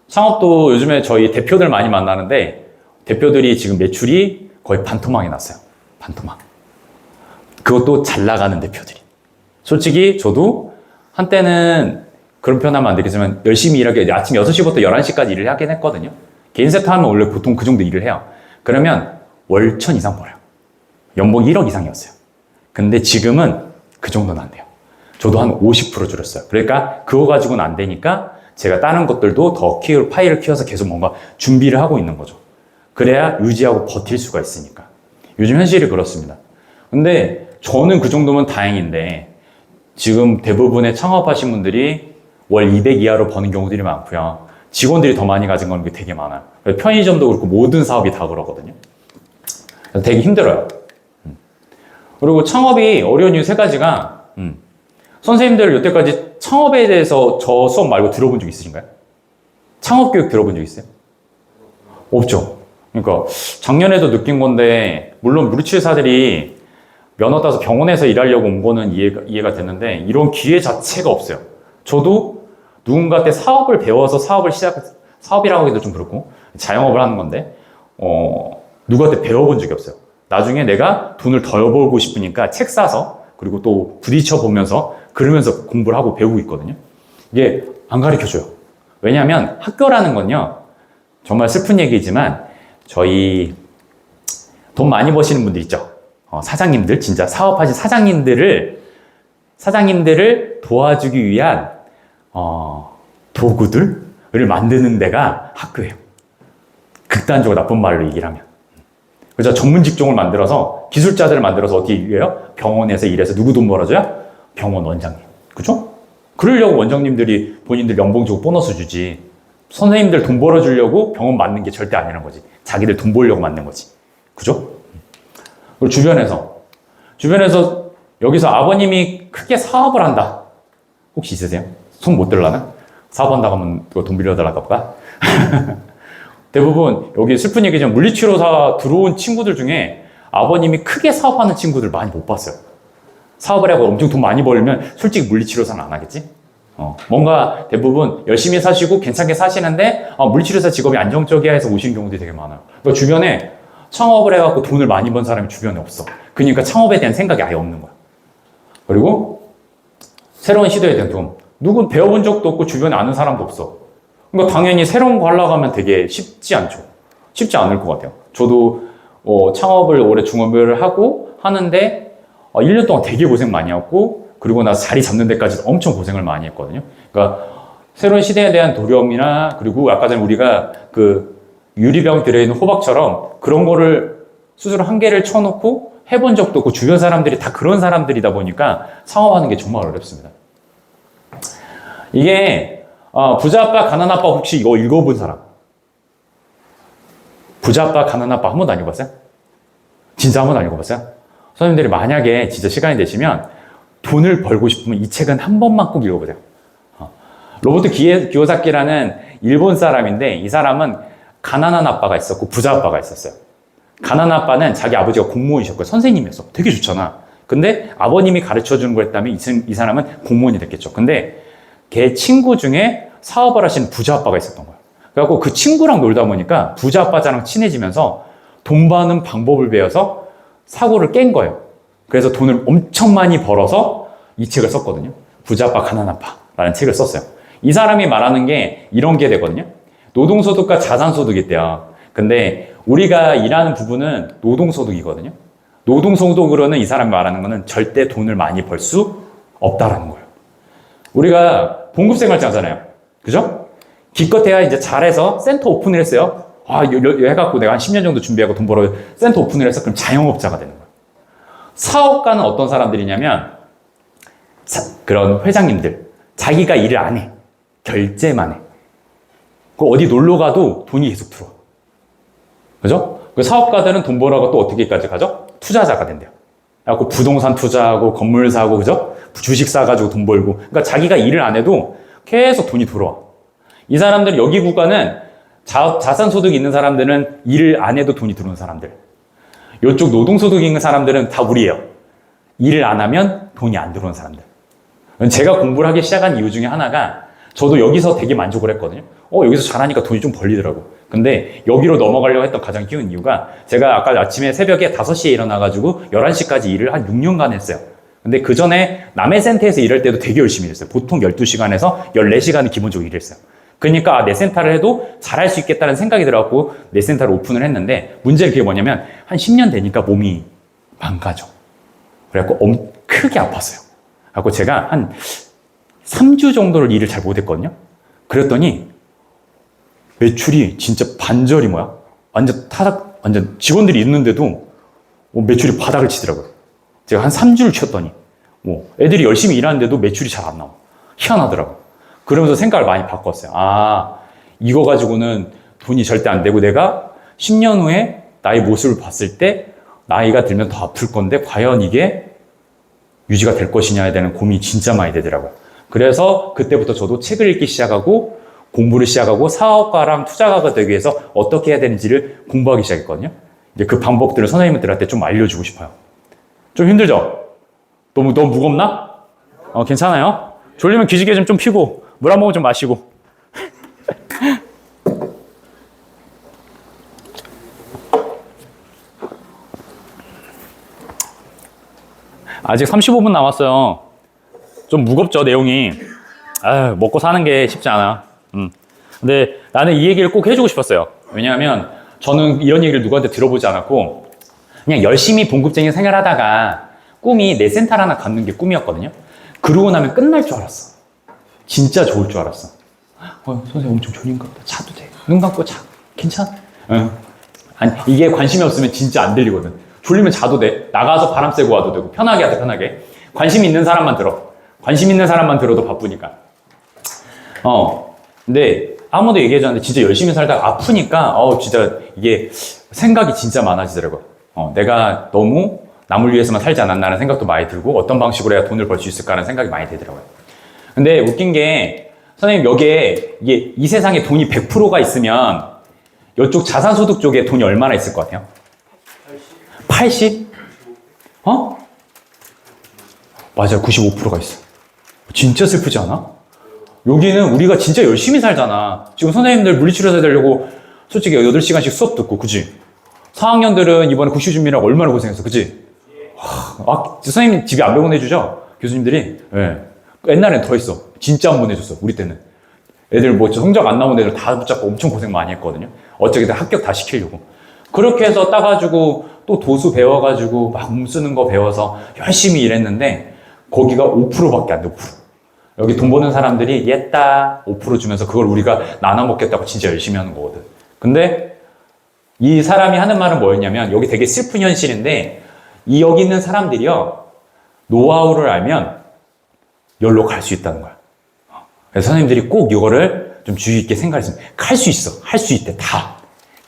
창업도 요즘에 저희 대표들 많이 만나는데 대표들이 지금 매출이 거의 반토막이 났어요. 반토막. 그것도 잘 나가는 대표들이. 솔직히 저도 한때는 그런 표현하면 안 되겠지만 열심히 일하게 아침 6시부터 11시까지 일을 하긴 했거든요. 개인 세터 하면 원래 보통 그 정도 일을 해요. 그러면 월천 이상 벌어요. 연봉 1억 이상이었어요. 근데 지금은 그 정도는 안 돼요. 저도 한 50% 줄였어요. 그러니까 그거 가지고는 안 되니까 제가 다른 것들도 더 파일을 키워서 계속 뭔가 준비를 하고 있는 거죠. 그래야 유지하고 버틸 수가 있으니까. 요즘 현실이 그렇습니다. 근데 저는 그 정도면 다행인데 지금 대부분의 창업하신 분들이 월 200 이하로 버는 경우들이 많고요. 직원들이 더 많이 가진 건 되게 많아요. 편의점도 그렇고 모든 사업이 다 그러거든요. 되게 힘들어요. 그리고 창업이 어려운 이유 3가지가 선생님들 여태까지 창업에 대해서 저 수업 말고 들어본 적 있으신가요? 창업 교육 들어본 적 있어요? 없죠. 그러니까 작년에도 느낀 건데 물론 물리치료사들이 면허 따서 병원에서 일하려고 온 거는 이해가 되는데 이런 기회 자체가 없어요. 저도 누군가한테 사업을 배워서 사업이라고 하기도 좀 그렇고 자영업을 하는 건데 누구한테 배워본 적이 없어요. 나중에 내가 돈을 더 벌고 싶으니까 책 사서 그리고 또 부딪혀 보면서 그러면서 공부를 하고 배우고 있거든요. 이게 안 가르쳐줘요. 왜냐하면 학교라는 건요 정말 슬픈 얘기지만 저희 돈 많이 버시는 분들 있죠. 사장님들 진짜 사업하신 사장님들을 도와주기 위한 도구들을 만드는 데가 학교예요. 극단적으로 나쁜 말로 얘기를 하면. 그래서 전문 직종을 만들어서 기술자들을 만들어서 어떻게 일해요? 병원에서 일해서 누구 돈 벌어줘요? 병원 원장님. 그죠? 그러려고 원장님들이 본인들 연봉 주고 보너스 주지. 선생님들 돈 벌어주려고 병원 만든 게 절대 아니라는 거지. 자기들 돈 벌려고 만든 거지. 그죠? 그리고 주변에서 여기서 아버님이 크게 사업을 한다. 혹시 있으세요? 손 못 들라나? 사업한다고 하면 돈 빌려달라고 할까? 대부분 여기 슬픈 얘기지만 물리치료사 들어온 친구들 중에 아버님이 크게 사업하는 친구들 많이 못 봤어요. 사업을 하고 엄청 돈 많이 벌면 솔직히 물리치료사는 안 하겠지? 뭔가 대부분 열심히 사시고 괜찮게 사시는데 물리치료사 직업이 안정적이야 해서 오시는 경우들이 되게 많아요. 그러니까 주변에 창업을 해갖고 돈을 많이 번 사람이 주변에 없어. 그러니까 창업에 대한 생각이 아예 없는 거야. 그리고 새로운 시도에 대한 도움. 누군 배워본 적도 없고 주변에 아는 사람도 없어. 그러니까 당연히 새로운 거 하려고 하면 되게 쉽지 않죠. 쉽지 않을 것 같아요. 저도 창업을 올해 중업을 하고 하는데 1년 동안 되게 고생 많이 했고 그리고 나서 자리 잡는 데까지 엄청 고생을 많이 했거든요. 그러니까 새로운 시대에 대한 두려움이나 그리고 아까 전에 우리가 그 유리병 들어있는 호박처럼 그런 거를 스스로 한계를 쳐놓고 해본 적도 없고 주변 사람들이 다 그런 사람들이다 보니까 창업하는 게 정말 어렵습니다. 이게 부자 아빠 가난 아빠 혹시 이거 읽어본 사람? 부자 아빠 가난 아빠 한 번도 안 읽어봤어요? 진짜 한 번도 안 읽어봤어요? 선생님들이 만약에 진짜 시간이 되시면 돈을 벌고 싶으면 이 책은 한 번만 꼭 읽어보세요. 로버트 기요사키라는 일본 사람인데 이 사람은 가난한 아빠가 있었고 부자 아빠가 있었어요. 가난한 아빠는 자기 아버지가 공무원이셨고 선생님이었어. 되게 좋잖아. 근데 아버님이 가르쳐주는 걸 했다면 이 사람은 공무원이 됐겠죠. 근데 걔 친구 중에 사업을 하시는 부자 아빠가 있었던 거예요. 그래갖고 그 친구랑 놀다 보니까 부자 아빠랑 친해지면서 돈 버는 방법을 배워서 사고를 깬 거예요. 그래서 돈을 엄청 많이 벌어서 이 책을 썼거든요. 부자 아빠 가난 아빠라는 책을 썼어요. 이 사람이 말하는 게 이런 게 되거든요. 노동소득과 자산소득이 있대요. 근데 우리가 일하는 부분은 노동소득이거든요. 노동소득으로는 이 사람이 말하는 거는 절대 돈을 많이 벌 수 없다라는 거예요. 우리가 봉급생활자 하잖아요. 그죠? 기껏해야 이제 잘해서 센터 오픈을 했어요. 해갖고 내가 한 10년 정도 준비하고 돈 벌어 센터 오픈을 해서 그럼 자영업자가 되는 거예요. 사업가는 어떤 사람들이냐면 그런 회장님들. 자기가 일을 안 해. 결제만 해. 그 어디 놀러 가도 돈이 계속 들어와. 그죠? 그 사업가들은 돈 벌어가 또 어떻게까지 가죠? 투자자가 된대요. 그래갖고 부동산 투자하고 건물 사고, 그죠? 주식 사가지고 돈 벌고. 그러니까 자기가 일을 안 해도 계속 돈이 들어와. 이 사람들, 여기 국가는 자산소득이 있는 사람들은 일을 안 해도 돈이 들어오는 사람들. 이쪽 노동소득이 있는 사람들은 다 우리예요. 일을 안 하면 돈이 안 들어오는 사람들. 제가 공부를 하기 시작한 이유 중에 하나가 저도 여기서 되게 만족을 했거든요. 여기서 잘하니까 돈이 좀 벌리더라고. 근데 여기로 넘어가려고 했던 가장 키운 이유가 제가 아까 아침에 새벽에 5시에 일어나가지고 11시까지 일을 한 6년간 했어요. 근데 그 전에 남해 센터에서 일할 때도 되게 열심히 일했어요. 보통 12시간에서 14시간은 기본적으로 일했어요. 그러니까 내 센터를 해도 잘할 수 있겠다는 생각이 들어갖고 내 센터를 오픈을 했는데 문제는 그게 뭐냐면 한 10년 되니까 몸이 망가져. 그래갖고 크게 아팠어요. 그래갖고 제가 한 3주 정도를 일을 잘 못했거든요. 그랬더니 매출이 진짜 반절이 완전 직원들이 있는데도 매출이 바닥을 치더라고요. 제가 한 3주를 쉬었더니 애들이 열심히 일하는데도 매출이 잘 안 나와. 희한하더라고요. 그러면서 생각을 많이 바꿨어요. 이거 가지고는 돈이 절대 안 되고 내가 10년 후에 나의 모습을 봤을 때 나이가 들면 더 아플 건데 과연 이게 유지가 될 것이냐에 대한 고민이 진짜 많이 되더라고요. 그래서 그때부터 저도 책을 읽기 시작하고 공부를 시작하고 사업가랑 투자가가 되기 위해서 어떻게 해야 되는지를 공부하기 시작했거든요. 이제 그 방법들을 선생님들한테 좀 알려주고 싶어요. 좀 힘들죠? 너무 무겁나? 괜찮아요? 졸리면 기지개 좀 피고 물 한 모금 좀 마시고. 아직 35분 남았어요. 좀 무겁죠, 내용이. 먹고 사는 게 쉽지 않아. 근데 나는 이 얘기를 꼭 해주고 싶었어요. 왜냐하면 저는 이런 얘기를 누구한테 들어보지 않았고 그냥 열심히 봉급쟁이 생활하다가 꿈이 내 센터 하나 갖는 게 꿈이었거든요. 그러고 나면 끝날 줄 알았어. 진짜 좋을 줄 알았어. 선생님 엄청 졸린가 보다. 자도 돼. 눈 감고 자. 괜찮아. 아니, 이게 관심이 없으면 진짜 안 들리거든. 졸리면 자도 돼. 나가서 바람 쐬고 와도 되고. 편하게 하자, 편하게. 관심 있는 사람만 들어. 관심 있는 사람만 들어도 바쁘니까. 근데 아무도 얘기해주지 않는데 진짜 열심히 살다가 아프니까 진짜 이게 생각이 진짜 많아지더라고요. 내가 너무 남을 위해서만 살지 않았나라는 생각도 많이 들고 어떤 방식으로 해야 돈을 벌 수 있을까라는 생각이 많이 들더라고요. 근데 웃긴 게 선생님 여기에 이 세상에 돈이 100%가 있으면 이쪽 자산소득 쪽에 돈이 얼마나 있을 것 같아요? 80? 맞아요. 95%가 있어. 진짜 슬프지 않아? 여기는 우리가 진짜 열심히 살잖아. 지금 선생님들 물리치료사 되려고 솔직히 8시간씩 수업 듣고, 그치? 4학년들은 이번에 국시 준비라고 얼마나 고생했어, 그치? 선생님 집에 안 보내주죠? 교수님들이? 네. 옛날엔 더 했어. 진짜 안 보내줬어, 우리 때는. 애들 성적 안 나온 애들 다 붙잡고 엄청 고생 많이 했거든요. 어쩌게든 합격 다 시키려고. 그렇게 해서 따가지고 또 도수 배워가지고 막 쓰는 거 배워서 열심히 일했는데 거기가 5%밖에 안 돼, 5%. 여기 돈 버는 사람들이 옛다 5% 주면서 그걸 우리가 나눠 먹겠다고 진짜 열심히 하는 거거든. 근데 이 사람이 하는 말은 뭐였냐면 여기 되게 슬픈 현실인데 여기 있는 사람들이요 노하우를 알면 열로 갈 수 있다는 거야. 그래서 선생님들이 꼭 이거를 좀 주의 있게 생각했으면 할 수 있어. 할 수 있대. 다.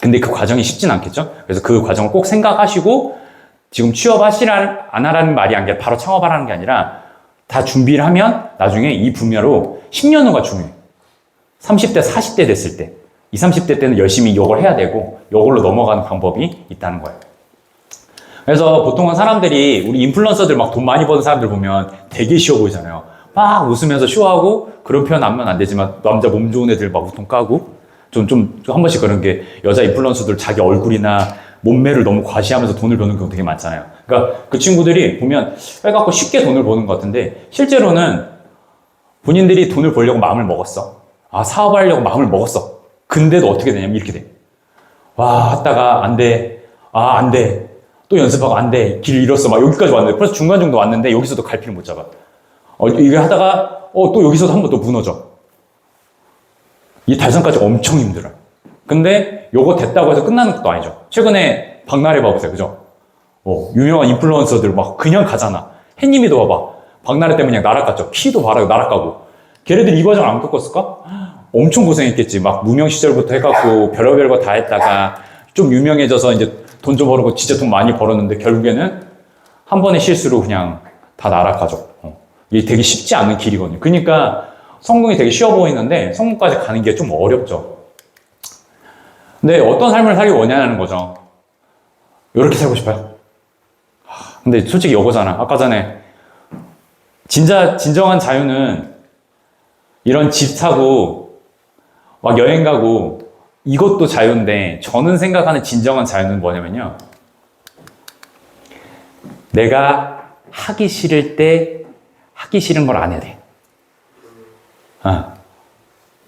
근데 그 과정이 쉽진 않겠죠? 그래서 그 과정을 꼭 생각하시고 지금 취업하시라 안 하라는 말이 아니라 바로 창업하라는 게 아니라 다 준비를 하면 나중에 이 분야로 10년 후가 중요해. 30대, 40대 됐을 때 20, 30대 때는 열심히 이걸 해야 되고 이걸로 넘어가는 방법이 있다는 거예요. 그래서 보통은 사람들이 우리 인플루언서들 막 돈 많이 버는 사람들 보면 되게 쉬워 보이잖아요. 막 웃으면서 쇼하고 그런 표현 하면 안 되지만 남자 몸 좋은 애들 막 우통 까고 좀 한 번씩 그런 게 여자 인플루언서들 자기 얼굴이나 몸매를 너무 과시하면서 돈을 버는 경우 되게 많잖아요. 그러니까 그 친구들이 보면 해갖고 쉽게 돈을 버는 것 같은데 실제로는 본인들이 돈을 벌려고 마음을 먹었어. 사업하려고 마음을 먹었어. 근데도 어떻게 되냐면 이렇게 돼. 하다가 안 돼. 안 돼. 또 연습하고 안 돼. 길 잃었어. 막 여기까지 왔는데 벌써 중간 정도 왔는데 여기서도 갈피를 못 잡아. 이게 하다가 또 여기서도 한 번 더 무너져. 이 달성까지 엄청 힘들어요. 근데 요거 됐다고 해서 끝나는 것도 아니죠. 최근에 박나래 봐보세요. 그죠? 유명한 인플루언서들 막 그냥 가잖아. 햇님이도 봐봐. 박나래 때문에 그냥 날아갔죠. 키도 바라고 날아가고. 걔네들 이 과정을 안 겪었을까? 엄청 고생했겠지. 막 무명 시절부터 해갖고 별의별 거 다 했다가 좀 유명해져서 이제 돈 좀 벌고 진짜 돈 많이 벌었는데 결국에는 한 번의 실수로 그냥 다 날아가죠. 이게 되게 쉽지 않은 길이거든요. 그러니까 성공이 되게 쉬워 보이는데 성공까지 가는 게 좀 어렵죠. 근데 어떤 삶을 살기 원하는 거죠. 이렇게 살고 싶어요. 근데 솔직히 이거잖아. 아까 전에 진정한 자유는 이런 집 사고 막 여행 가고 이것도 자유인데 저는 생각하는 진정한 자유는 뭐냐면요. 내가 하기 싫을 때 하기 싫은 걸 안 해야 돼.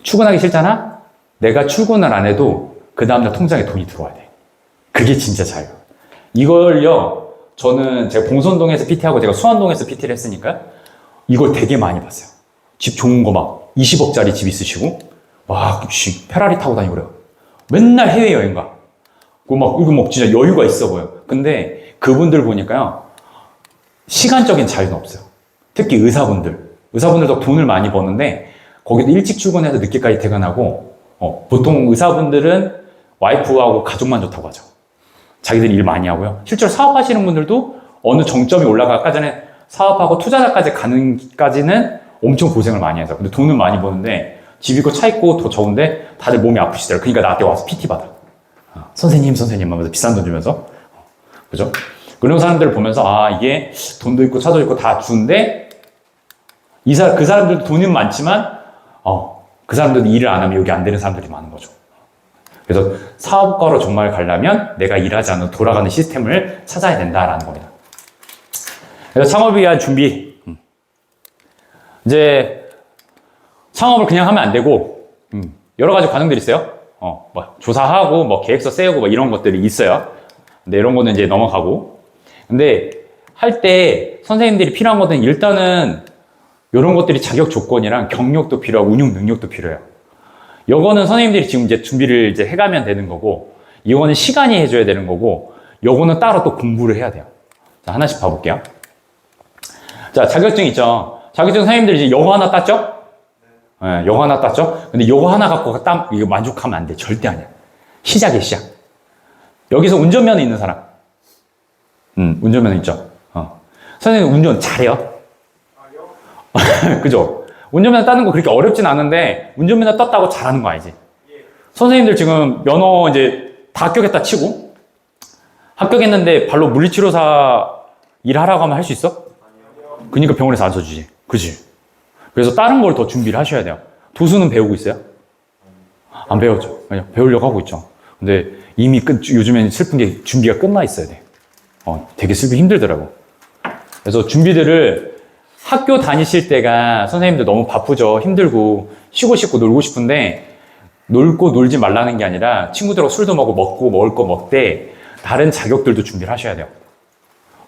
출근하기 싫잖아? 내가 출근을 안 해도 그 다음날 통장에 돈이 들어와야 돼. 그게 진짜 자유. 이걸요, 저는 제가 봉선동에서 PT하고 제가 수안동에서 PT를 했으니까 이걸 되게 많이 봤어요. 집 좋은 거 막 20억짜리 집 있으시고 막 페라리 타고 다니고 그래요. 맨날 해외여행 가. 이거 막 진짜 여유가 있어 보여. 근데 그분들 보니까요, 시간적인 자유는 없어요. 특히 의사분들도 돈을 많이 버는데 거기도 일찍 출근해서 늦게까지 퇴근하고 보통 의사분들은 와이프하고 가족만 좋다고 하죠. 자기들이 일 많이 하고요. 실제로 사업하시는 분들도 어느 정점이 아까 전에 사업하고 투자자까지 가는까지는 엄청 고생을 많이 해서 근데 돈은 많이 버는데 집 있고 차 있고 더 좋은데 다들 몸이 아프시더라고요. 그러니까 나한테 와서 PT 받아. 선생님 하면서 비싼 돈 주면서 그죠? 그런 사람들을 보면서 이게 돈도 있고 차도 있고 다 주는데 그 사람들도 돈은 많지만 그 사람들도 일을 안 하면 여기 안 되는 사람들이 많은 거죠. 그래서 사업가로 정말 가려면 내가 일하지 않는 돌아가는 시스템을 찾아야 된다라는 겁니다. 그래서 창업을 위한 준비. 이제 창업을 그냥 하면 안 되고 여러 가지 과정들이 있어요. 뭐 조사하고 뭐 계획서 세우고 뭐 이런 것들이 있어요. 근데 이런 거는 이제 넘어가고. 근데 할 때 선생님들이 필요한 것은 일단은 이런 것들이 자격 조건이랑 경력도 필요하고 운영 능력도 필요해요. 요거는 선생님들이 지금 이제 준비를 이제 해가면 되는 거고, 이거는 시간이 해줘야 되는 거고, 요거는 따로 또 공부를 해야 돼요. 자, 하나씩 봐볼게요. 자, 자격증 있죠? 자격증 선생님들이 이제 요거 하나 땄죠? 네, 요거 하나 땄죠? 근데 요거 하나 갖고 이거 만족하면 안 돼. 절대 아니야. 시작이야, 시작. 여기서 운전면허 있는 사람. 운전면허 있죠? 선생님 운전 잘해요? 그죠? 운전면허 따는 거 그렇게 어렵진 않은데 운전면허 땄다고 잘하는 거 아니지? 선생님들 지금 면허 이제 다 합격했다 치고 합격했는데 발로 물리치료사 일하라고 하면 할 수 있어? 그러니까 병원에서 안 써주지. 그지? 그래서 다른 걸 더 준비를 하셔야 돼요. 도수는 배우고 있어요? 안 배웠죠. 배우려고 하고 있죠. 근데 이미 요즘엔 슬픈 게 준비가 끝나 있어야 돼. 되게 슬프기 힘들더라고. 그래서 준비들을 학교 다니실 때가 선생님들 너무 바쁘죠. 힘들고 쉬고 싶고 놀고 싶은데 놀고 놀지 말라는 게 아니라 친구들하고 술도 먹고 먹을 거 먹되 다른 자격들도 준비를 하셔야 돼요.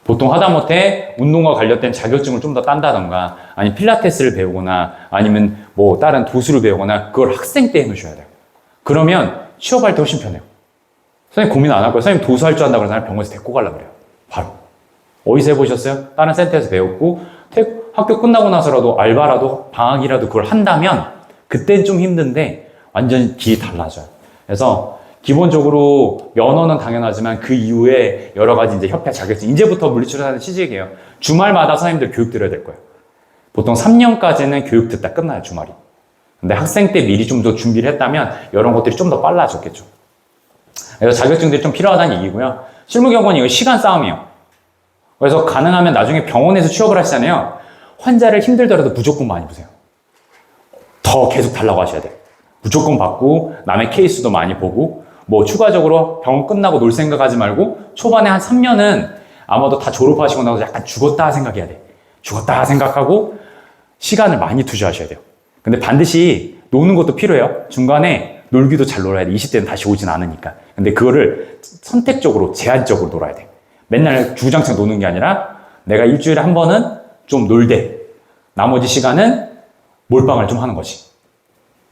보통 하다못해 운동과 관련된 자격증을 좀 더 딴다던가 아니면 필라테스를 배우거나 아니면 뭐 다른 도수를 배우거나 그걸 학생 때 해놓으셔야 돼요. 그러면 취업할 때 훨씬 편해요. 선생님 고민 안 할 거예요. 선생님 도수 할 줄 안다고 그러면 병원에서 데리고 가려고 그래요. 바로. 어디서 해보셨어요? 다른 센터에서 배웠고 학교 끝나고 나서라도 알바라도 방학이라도 그걸 한다면 그땐 좀 힘든데 완전 길이 달라져요. 그래서 기본적으로 면허는 당연하지만 그 이후에 여러 가지 이제 협회 자격증, 이제부터 물리치료사는 시직이에요. 주말마다 선생님들 교육 들어야 될 거예요. 보통 3년까지는 교육 듣다 끝나요, 주말이. 근데 학생 때 미리 좀 더 준비를 했다면 이런 것들이 좀 더 빨라졌겠죠. 그래서 자격증들이 좀 필요하다는 얘기고요. 실무 경험은 이거 시간 싸움이에요. 그래서 가능하면 나중에 병원에서 취업을 하시잖아요. 환자를 힘들더라도 무조건 많이 보세요. 더 계속 달라고 하셔야 돼요. 무조건 받고 남의 케이스도 많이 보고 뭐 추가적으로 병원 끝나고 놀 생각하지 말고 초반에 한 3년은 아마도 다 졸업하시고 나서 약간 죽었다 생각해야 돼. 죽었다 생각하고 시간을 많이 투자하셔야 돼요. 근데 반드시 노는 것도 필요해요. 중간에 놀기도 잘 놀아야 돼. 20대는 다시 오진 않으니까. 근데 그거를 선택적으로 제한적으로 놀아야 돼. 맨날 주구장창 노는 게 아니라 내가 일주일에 한 번은 좀 놀되 나머지 시간은 몰빵을 좀 하는 거지.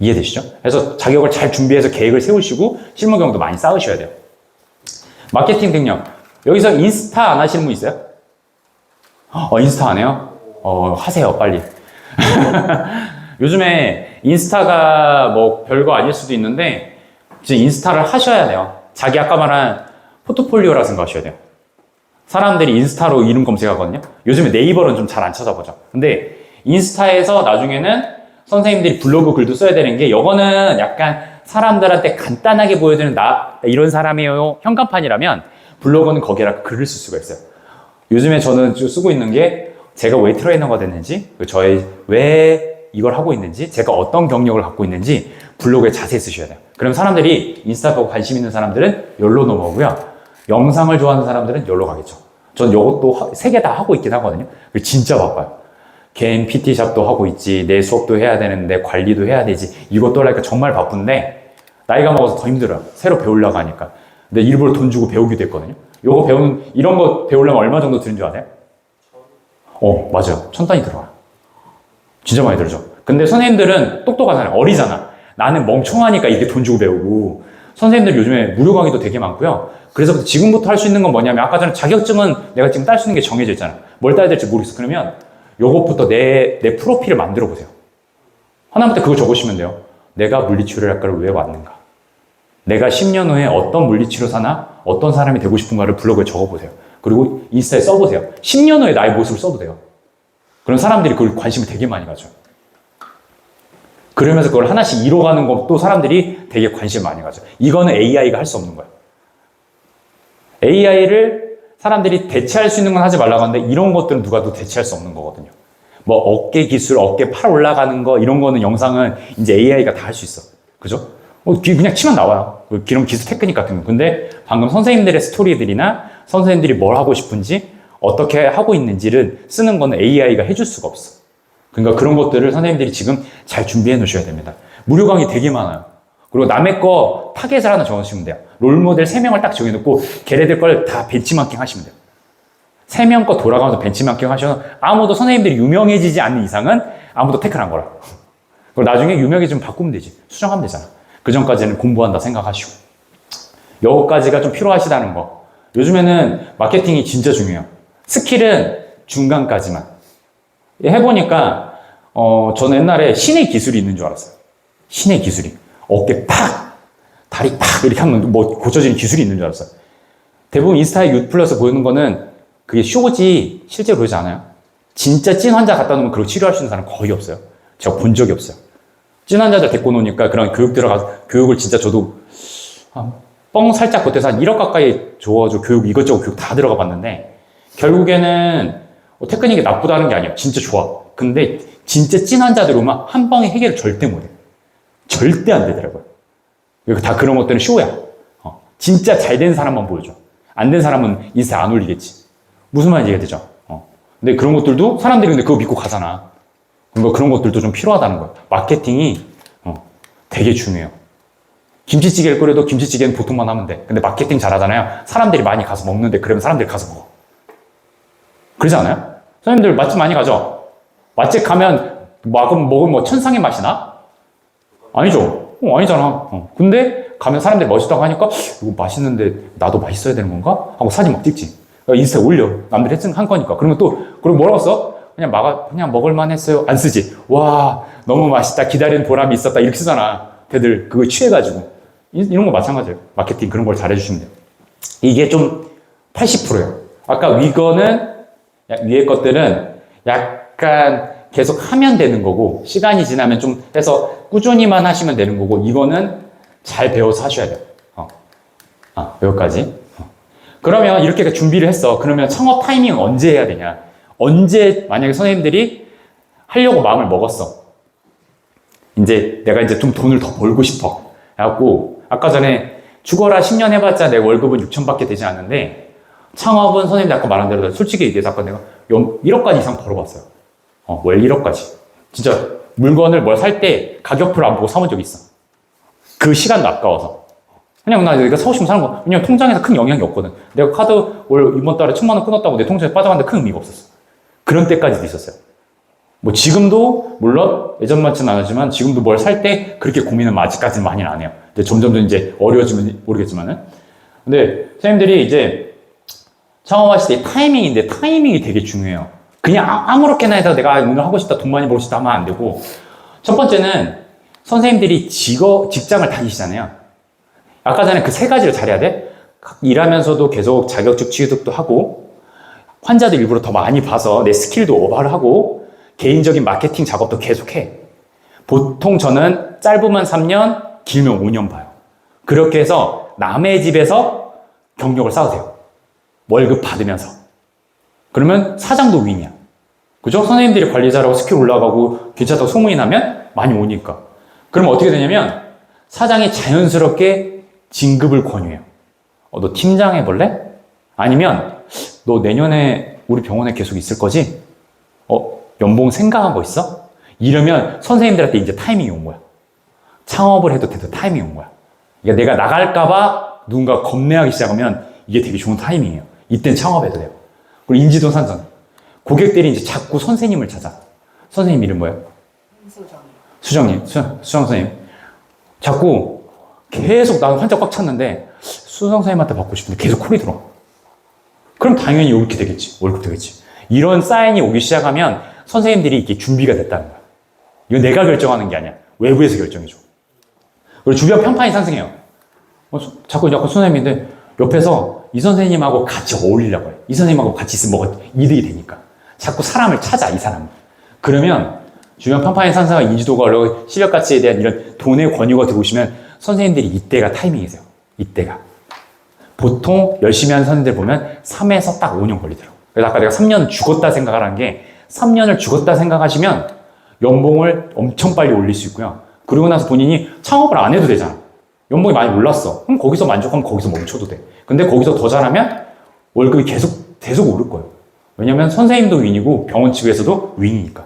이해되시죠? 그래서 자격을 잘 준비해서 계획을 세우시고 실무 경험도 많이 쌓으셔야 돼요. 마케팅 능력. 여기서 인스타 안 하시는 분 있어요? 인스타 안 해요? 하세요, 빨리. 요즘에 인스타가 뭐 별거 아닐 수도 있는데 진짜 인스타를 하셔야 돼요. 자기 아까 말한 포트폴리오라는 거 하셔야 돼요. 사람들이 인스타로 이름 검색하거든요. 요즘에 네이버는 좀 잘 안 찾아보죠. 근데 인스타에서 나중에는 선생님들이 블로그 글도 써야 되는 게 이거는 약간 사람들한테 간단하게 보여드리는 나 이런 사람이에요 현관판이라면 블로그는 거기에다 글을 쓸 수가 있어요. 요즘에 저는 쓰고 있는 게 제가 왜 트레이너가 됐는지, 저의 왜 이걸 하고 있는지, 제가 어떤 경력을 갖고 있는지 블로그에 자세히 쓰셔야 돼요. 그럼 사람들이 인스타 보고 관심 있는 사람들은 여기로 넘어오고요. 영상을 좋아하는 사람들은 여기로 가겠죠. 전 이것도 3개 다 하고 있긴 하거든요. 진짜 바빠요. 개인 PT샵도 하고 있지, 내 수업도 해야 되는데 관리도 해야 되지, 이것도 하려니까 정말 바쁜데 나이가 먹어서 더 힘들어요. 새로 배우려고 하니까. 근데 일부러 돈 주고 배우기도 했거든요. 이런 거 배우려면 얼마 정도 드는 줄 아세요? 맞아요. 1,000단위 들어가요. 진짜 많이 들죠. 근데 선생님들은 똑똑하잖아요. 어리잖아. 나는 멍청하니까 이렇게 돈 주고 배우고. 선생님들 요즘에 무료 강의도 되게 많고요. 그래서 지금부터 할 수 있는 건 뭐냐면 아까 전에 자격증은 내가 지금 딸 수 있는 게 정해져 있잖아. 뭘 따야 될지 모르겠어. 그러면 요것부터 내 프로필을 만들어 보세요. 하나부터 그거 적으시면 돼요. 내가 물리치료학과를 왜 왔는가? 내가 10년 후에 어떤 물리치료사나 어떤 사람이 되고 싶은가를 블로그에 적어보세요. 그리고 인스타에 써보세요. 10년 후에 나의 모습을 써도 돼요. 그럼 사람들이 그걸 관심을 되게 많이 가져요. 그러면서 그걸 하나씩 이뤄가는 것도 사람들이 되게 관심을 많이 가져요. 이거는 AI가 할 수 없는 거예요. AI를 사람들이 대체할 수 있는 건 하지 말라고 하는데 이런 것들은 누가 또 대체할 수 없는 거거든요. 뭐 어깨 기술, 어깨 팔 올라가는 거 이런 거는 영상은 이제 AI가 다 할 수 있어. 그죠? 그냥 치면 나와요. 이런 기술 테크닉 같은 거. 근데 방금 선생님들의 스토리들이나 선생님들이 뭘 하고 싶은지 어떻게 하고 있는지를 쓰는 거는 AI가 해줄 수가 없어. 그러니까 그런 것들을 선생님들이 지금 잘 준비해 놓으셔야 됩니다. 무료 강의 되게 많아요. 그리고 남의 거 타겟을 하나 적으시면 돼요. 롤모델 3명을 딱 정해놓고 걔네들 걸 다 벤치마킹 하시면 돼요. 3명 거 돌아가면서 벤치마킹 하셔서 아무도 선생님들이 유명해지지 않는 이상은 아무도 태클 안 걸어요. 그리고 나중에 유명해지면 바꾸면 되지. 수정하면 되잖아. 그 전까지는 공부한다 생각하시고. 여기까지가 좀 필요하시다는 거. 요즘에는 마케팅이 진짜 중요해요. 스킬은 중간까지만. 해보니까 저는 옛날에 신의 기술이 있는 줄 알았어요. 신의 기술이. 어깨 팍! 다리 팍! 이렇게 하면 뭐 고쳐지는 기술이 있는 줄 알았어요. 대부분 인스타에 유플러스 보이는 거는 그게 쇼지 실제로 그러지 않아요. 진짜 찐 환자 갖다 놓으면 그걸 치료할 수 있는 사람 거의 없어요. 제가 본 적이 없어요. 찐 환자들 데리고 노니까 그런 교육을 진짜 저도 뻥 살짝 보태서 한 1억 가까이 줘가지고 이것저것 교육 다 들어가 봤는데 결국에는 테크닉이 나쁘다는 게 아니에요. 진짜 좋아. 근데 진짜 찐 환자들 오면 한 방에 해결을 절대 못해. 절대 안 되더라고요. 다 그런 것들은 쇼야. 진짜 잘 된 사람만 보여줘. 안 된 사람은 인스타에 안 올리겠지. 무슨 말인지 이해되죠? 근데 그런 것들도 사람들이 근데 그거 믿고 가잖아. 그러니까 그런 것들도 좀 필요하다는 거야. 마케팅이 되게 중요해요. 김치찌개를 끓여도 김치찌개는 보통만 하면 돼. 근데 마케팅 잘하잖아요. 사람들이 많이 가서 먹는데 그러면 사람들이 가서 먹어. 그러지 않아요? 선생님들 맛집 많이 가죠? 맛집 가면 먹으면 뭐 천상의 맛이 나? 아니죠. 아니잖아. 근데 가면 사람들이 멋있다고 하니까 이거 맛있는데 나도 맛있어야 되는 건가? 하고 사진 막 찍지. 인스타에 올려. 남들이 한 거니까. 그러면 그리고 뭐라고 써? 그냥 먹을만 했어요. 안 쓰지. 와, 너무 맛있다. 기다리는 보람이 있었다. 이렇게 쓰잖아. 걔들 그거 취해가지고. 이런 거 마찬가지예요. 마케팅 그런 걸 잘해주시면 돼요. 이게 좀 80%예요. 아까 위에 것들은 약간 계속 하면 되는 거고, 시간이 지나면 좀 해서 꾸준히만 하시면 되는 거고, 이거는 잘 배워서 하셔야 돼요. 여기까지. 그러면 이렇게 준비를 했어. 그러면 창업 타이밍 언제 해야 되냐? 언제 만약에 선생님들이 하려고 마음을 먹었어. 내가 좀 돈을 더 벌고 싶어. 그래갖고 아까 전에 죽어라 10년 해봤자 내 월급은 6천밖에 되지 않는데 창업은 선생님들 아까 말한 대로 솔직히 얘기해서 아까 내가 1억까지 이상 벌어봤어요. 월 1억까지. 진짜 물건을 뭘 살 때 가격표를 안 보고 사본 적이 있어. 그 시간도 아까워서. 그냥 나 내가 사고 싶으면 사는 거. 왜냐면 통장에서 큰 영향이 없거든. 내가 카드 이번 달에 1,000만 원 끊었다고 내 통장에 빠져갔는데 큰 의미가 없었어. 그런 때까지도 있었어요. 뭐 지금도 물론 예전만치는 않았지만 지금도 뭘 살 때 그렇게 고민은 아직까지는 많이 안 해요. 근데 점점 이제 어려워지면 모르겠지만은. 근데 선생님들이 이제 창업하실 때 타이밍이 되게 중요해요. 그냥 아무렇게나 해서 내가 오늘 하고 싶다, 돈 많이 벌고 싶다 하면 안 되고 첫 번째는 선생님들이 직장을 다니시잖아요. 아까 전에 그 세 가지를 잘해야 돼. 일하면서도 계속 자격증 취득도 하고, 환자들 일부러 더 많이 봐서 내 스킬도 오버를 하고, 개인적인 마케팅 작업도 계속해. 보통 저는 짧으면 3년, 길면 5년 봐요. 그렇게 해서 남의 집에서 경력을 쌓으세요. 월급 받으면서. 그러면 사장도 윈이야. 그죠? 선생님들이 관리 잘하고 스킬 올라가고 괜찮다고 소문이 나면 많이 오니까. 그럼 어떻게 되냐면 사장이 자연스럽게 진급을 권유해요. 너 팀장 해볼래? 아니면 너 내년에 우리 병원에 계속 있을 거지? 연봉 생각한 거 있어? 이러면 선생님들한테 이제 타이밍이 온 거야. 창업을 해도 돼도 타이밍이 온 거야. 그러니까 내가 나갈까봐 누군가 겁내하기 시작하면 이게 되게 좋은 타이밍이에요. 이땐 창업해도 돼요. 그리고 인지도 산전. 고객들이 이제 자꾸 선생님을 찾아. 선생님 이름 뭐예요? 수정님. 수정 선생님. 자꾸 계속 나는 환자 꽉 찼는데 수정 선생님한테 받고 싶은데 계속 콜이 들어와. 그럼 당연히 이렇게 되겠지. 월급 되겠지. 이런 사인이 오기 시작하면 선생님들이 이게 준비가 됐다는 거야. 이건 내가 결정하는 게 아니야. 외부에서 결정해줘. 그리고 주변 평판이 상승해요. 자꾸 약간 선생님인데 옆에서 이 선생님하고 같이 어울리려고 해. 이 선생님하고 같이 있으면 뭐가 이득이 되니까. 자꾸 사람을 찾아, 이 사람. 그러면 주변 평판이 상승하고 인지도가 올라가고 실력 가치에 대한 이런 돈의 권유가 들어오시면 선생님들이 이때가 타이밍이세요. 이때가. 보통 열심히 하는 선생님들 보면 3에서 딱 5년 걸리더라고요. 그래서 아까 내가 3년 죽었다 생각하라는 게 3년을 죽었다 생각하시면 연봉을 엄청 빨리 올릴 수 있고요. 그러고 나서 본인이 창업을 안 해도 되잖아. 연봉이 많이 올랐어. 그럼 거기서 만족하면 거기서 멈춰도 돼. 근데 거기서 더 잘하면 월급이 계속 오를 거예요. 왜냐면 선생님도 윈이고 병원 측에서도 윈이니까.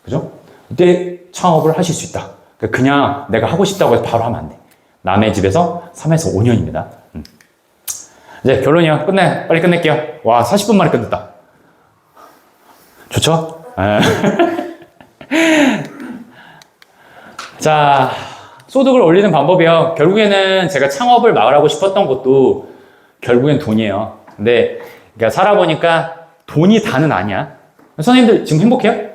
그죠? 그때 창업을 하실 수 있다. 그냥 내가 하고 싶다고 해서 바로 하면 안 돼. 남의 집에서 3에서 5년입니다. 이제 결론이요. 빨리 끝낼게요. 와, 40분 만에 끝냈다. 좋죠? 자, 소득을 올리는 방법이요. 결국에는 제가 창업을 말하고 싶었던 것도 결국엔 돈이에요. 근데 그러니까 살아보니까 돈이 다는 아니야. 선생님들 지금 행복해요?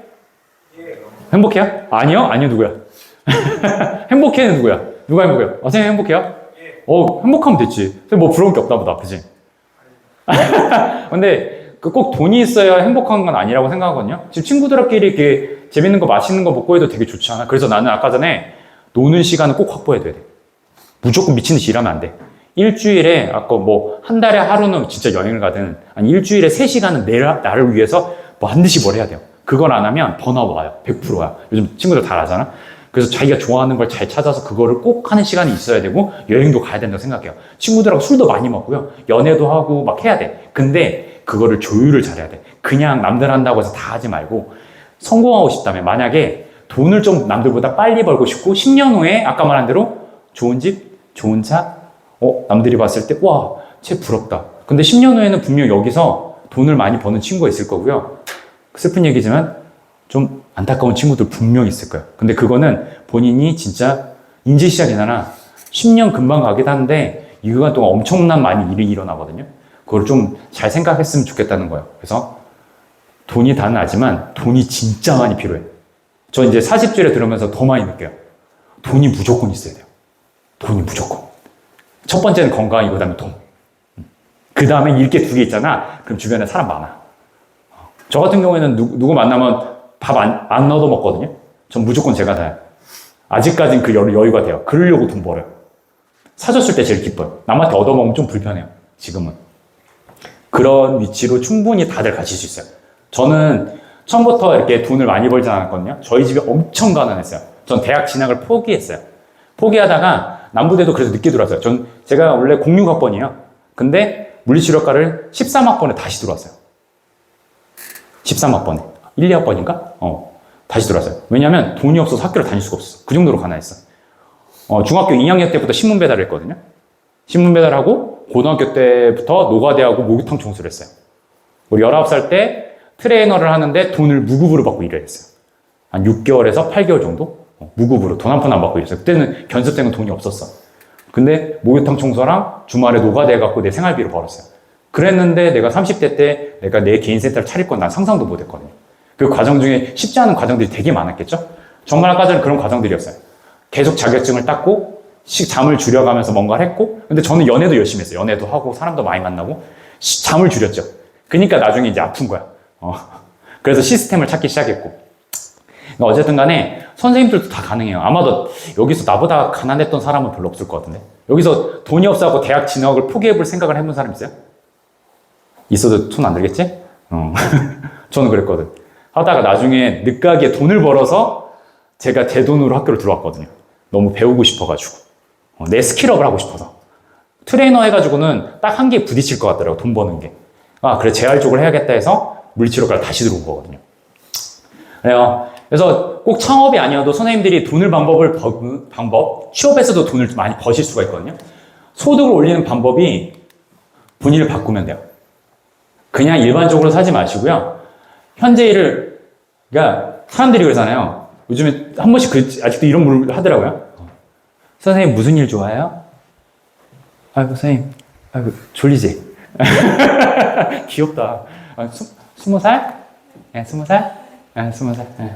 행복해요? 아니요? 아니요, 누구야? 행복해는 누구야? 누가 행복해요? 선생님 행복해요? 행복하면 됐지. 뭐 부러운 게 없다 보다, 그지? 근데 꼭 돈이 있어야 행복한 건 아니라고 생각하거든요. 지금 친구들끼리 이렇게 재밌는 거 맛있는 거 먹고 해도 되게 좋잖아. 그래서 나는 아까 전에 노는 시간을 꼭 확보해야 돼. 무조건 미친 듯이 일하면 안 돼. 일주일에 아까 뭐 한 달에 하루는 진짜 여행을 가든 아니 일주일에 3시간은 나를 위해서 뭐 반드시 뭘 해야 돼요. 그걸 안 하면 번아웃 와요. 100%야. 요즘 친구들 다 알잖아. 그래서 자기가 좋아하는 걸 잘 찾아서 그거를 꼭 하는 시간이 있어야 되고 여행도 가야 된다고 생각해요. 친구들하고 술도 많이 먹고요. 연애도 하고 막 해야 돼. 근데 그거를 조율을 잘해야 돼. 그냥 남들 한다고 해서 다 하지 말고 성공하고 싶다면 만약에 돈을 좀 남들보다 빨리 벌고 싶고 10년 후에 아까 말한 대로 좋은 집, 좋은 차, 남들이 봤을 때 와, 쟤 부럽다. 근데 10년 후에는 분명 여기서 돈을 많이 버는 친구가 있을 거고요. 슬픈 얘기지만 좀 안타까운 친구들 분명 있을 거예요. 근데 그거는 본인이 진짜 인지 시작이잖아. 10년 금방 가긴 하는데 이 기간 동안 엄청난 많이 일이 일어나거든요. 그걸 좀 잘 생각했으면 좋겠다는 거예요. 그래서 돈이 다 나지만 돈이 진짜 많이 필요해. 저 이제 40줄에 들으면서 더 많이 느껴요. 돈이 무조건 있어야 돼요. 돈이 무조건. 첫 번째는 건강이고 그 다음에 돈. 그 다음에 일개 2개 있잖아. 그럼 주변에 사람 많아. 저 같은 경우에는 누구 만나면 밥 안 얻어 먹거든요. 전 무조건 제가 다. 아직까진 그 여유가 돼요. 그러려고 돈 벌어요. 사줬을 때 제일 기뻐요. 남한테 얻어 먹으면 좀 불편해요. 지금은. 그런 위치로 충분히 다들 가실 수 있어요. 저는 처음부터 이렇게 돈을 많이 벌지 않았거든요. 저희 집이 엄청 가난했어요. 전 대학 진학을 포기했어요. 포기하다가 남부대도 그래서 늦게 들어왔어요. 제가 원래 06학번이에요. 근데 물리치료과를 13학번에 다시 들어왔어요. 13학번에. 1, 2학번인가? 다시 들어왔어요. 왜냐면 돈이 없어서 학교를 다닐 수가 없었어. 그 정도로 가난했어. 중학교 2학년 때부터 신문 배달을 했거든요. 신문 배달하고 고등학교 때부터 노가대하고 목욕탕 청소를 했어요. 우리 19살 때 트레이너를 하는데 돈을 무급으로 받고 일을 했어요. 한 6개월에서 8개월 정도? 무급으로 돈 한 푼 안 받고 일했어요. 그때는 견습 때는 돈이 없었어. 근데 목욕탕 청소랑 주말에 노가대 해갖고 내 생활비를 벌었어요. 그랬는데 내가 30대 때 내가 내 개인 센터를 차릴 건 난 상상도 못 했거든요. 그 과정 중에 쉽지 않은 과정들이 되게 많았겠죠? 정말 아까 전에 그런 과정들이었어요. 계속 자격증을 땄고 잠을 줄여가면서 뭔가를 했고 근데 저는 연애도 열심히 했어요. 연애도 하고 사람도 많이 만나고 잠을 줄였죠. 그러니까 나중에 이제 아픈 거야. 그래서 시스템을 찾기 시작했고 그러니까 어쨌든 간에 선생님들도 다 가능해요. 아마도 여기서 나보다 가난했던 사람은 별로 없을 것 같은데 여기서 돈이 없어서 대학 진학을 포기해볼 생각을 해본 사람 있어요? 있어도 손 안 들겠지? 저는 그랬거든. 하다가 나중에 늦가게 돈을 벌어서 제가 제 돈으로 학교를 들어왔거든요. 너무 배우고 싶어가지고. 내 스킬업을 하고 싶어서. 트레이너 해가지고는 딱 한 개에 부딪힐 것 같더라고, 돈 버는 게. 아, 그래, 재활 쪽을 해야겠다 해서 물리치료과를 다시 들어온 거거든요. 그래서 꼭 창업이 아니어도 선생님들이 돈을 방법, 취업에서도 돈을 많이 버실 수가 있거든요. 소득을 올리는 방법이 분위기를 바꾸면 돼요. 그냥 일반적으로 사지 마시고요. 현재 일을, 그러니까 사람들이 그러잖아요. 요즘에 한 번씩 아직도 이런 물을 하더라고요. 선생님 무슨 일 좋아해요? 아이고, 선생님. 아이고, 졸리지? 귀엽다. 20살? 네, 20살? 네, 20살. 네.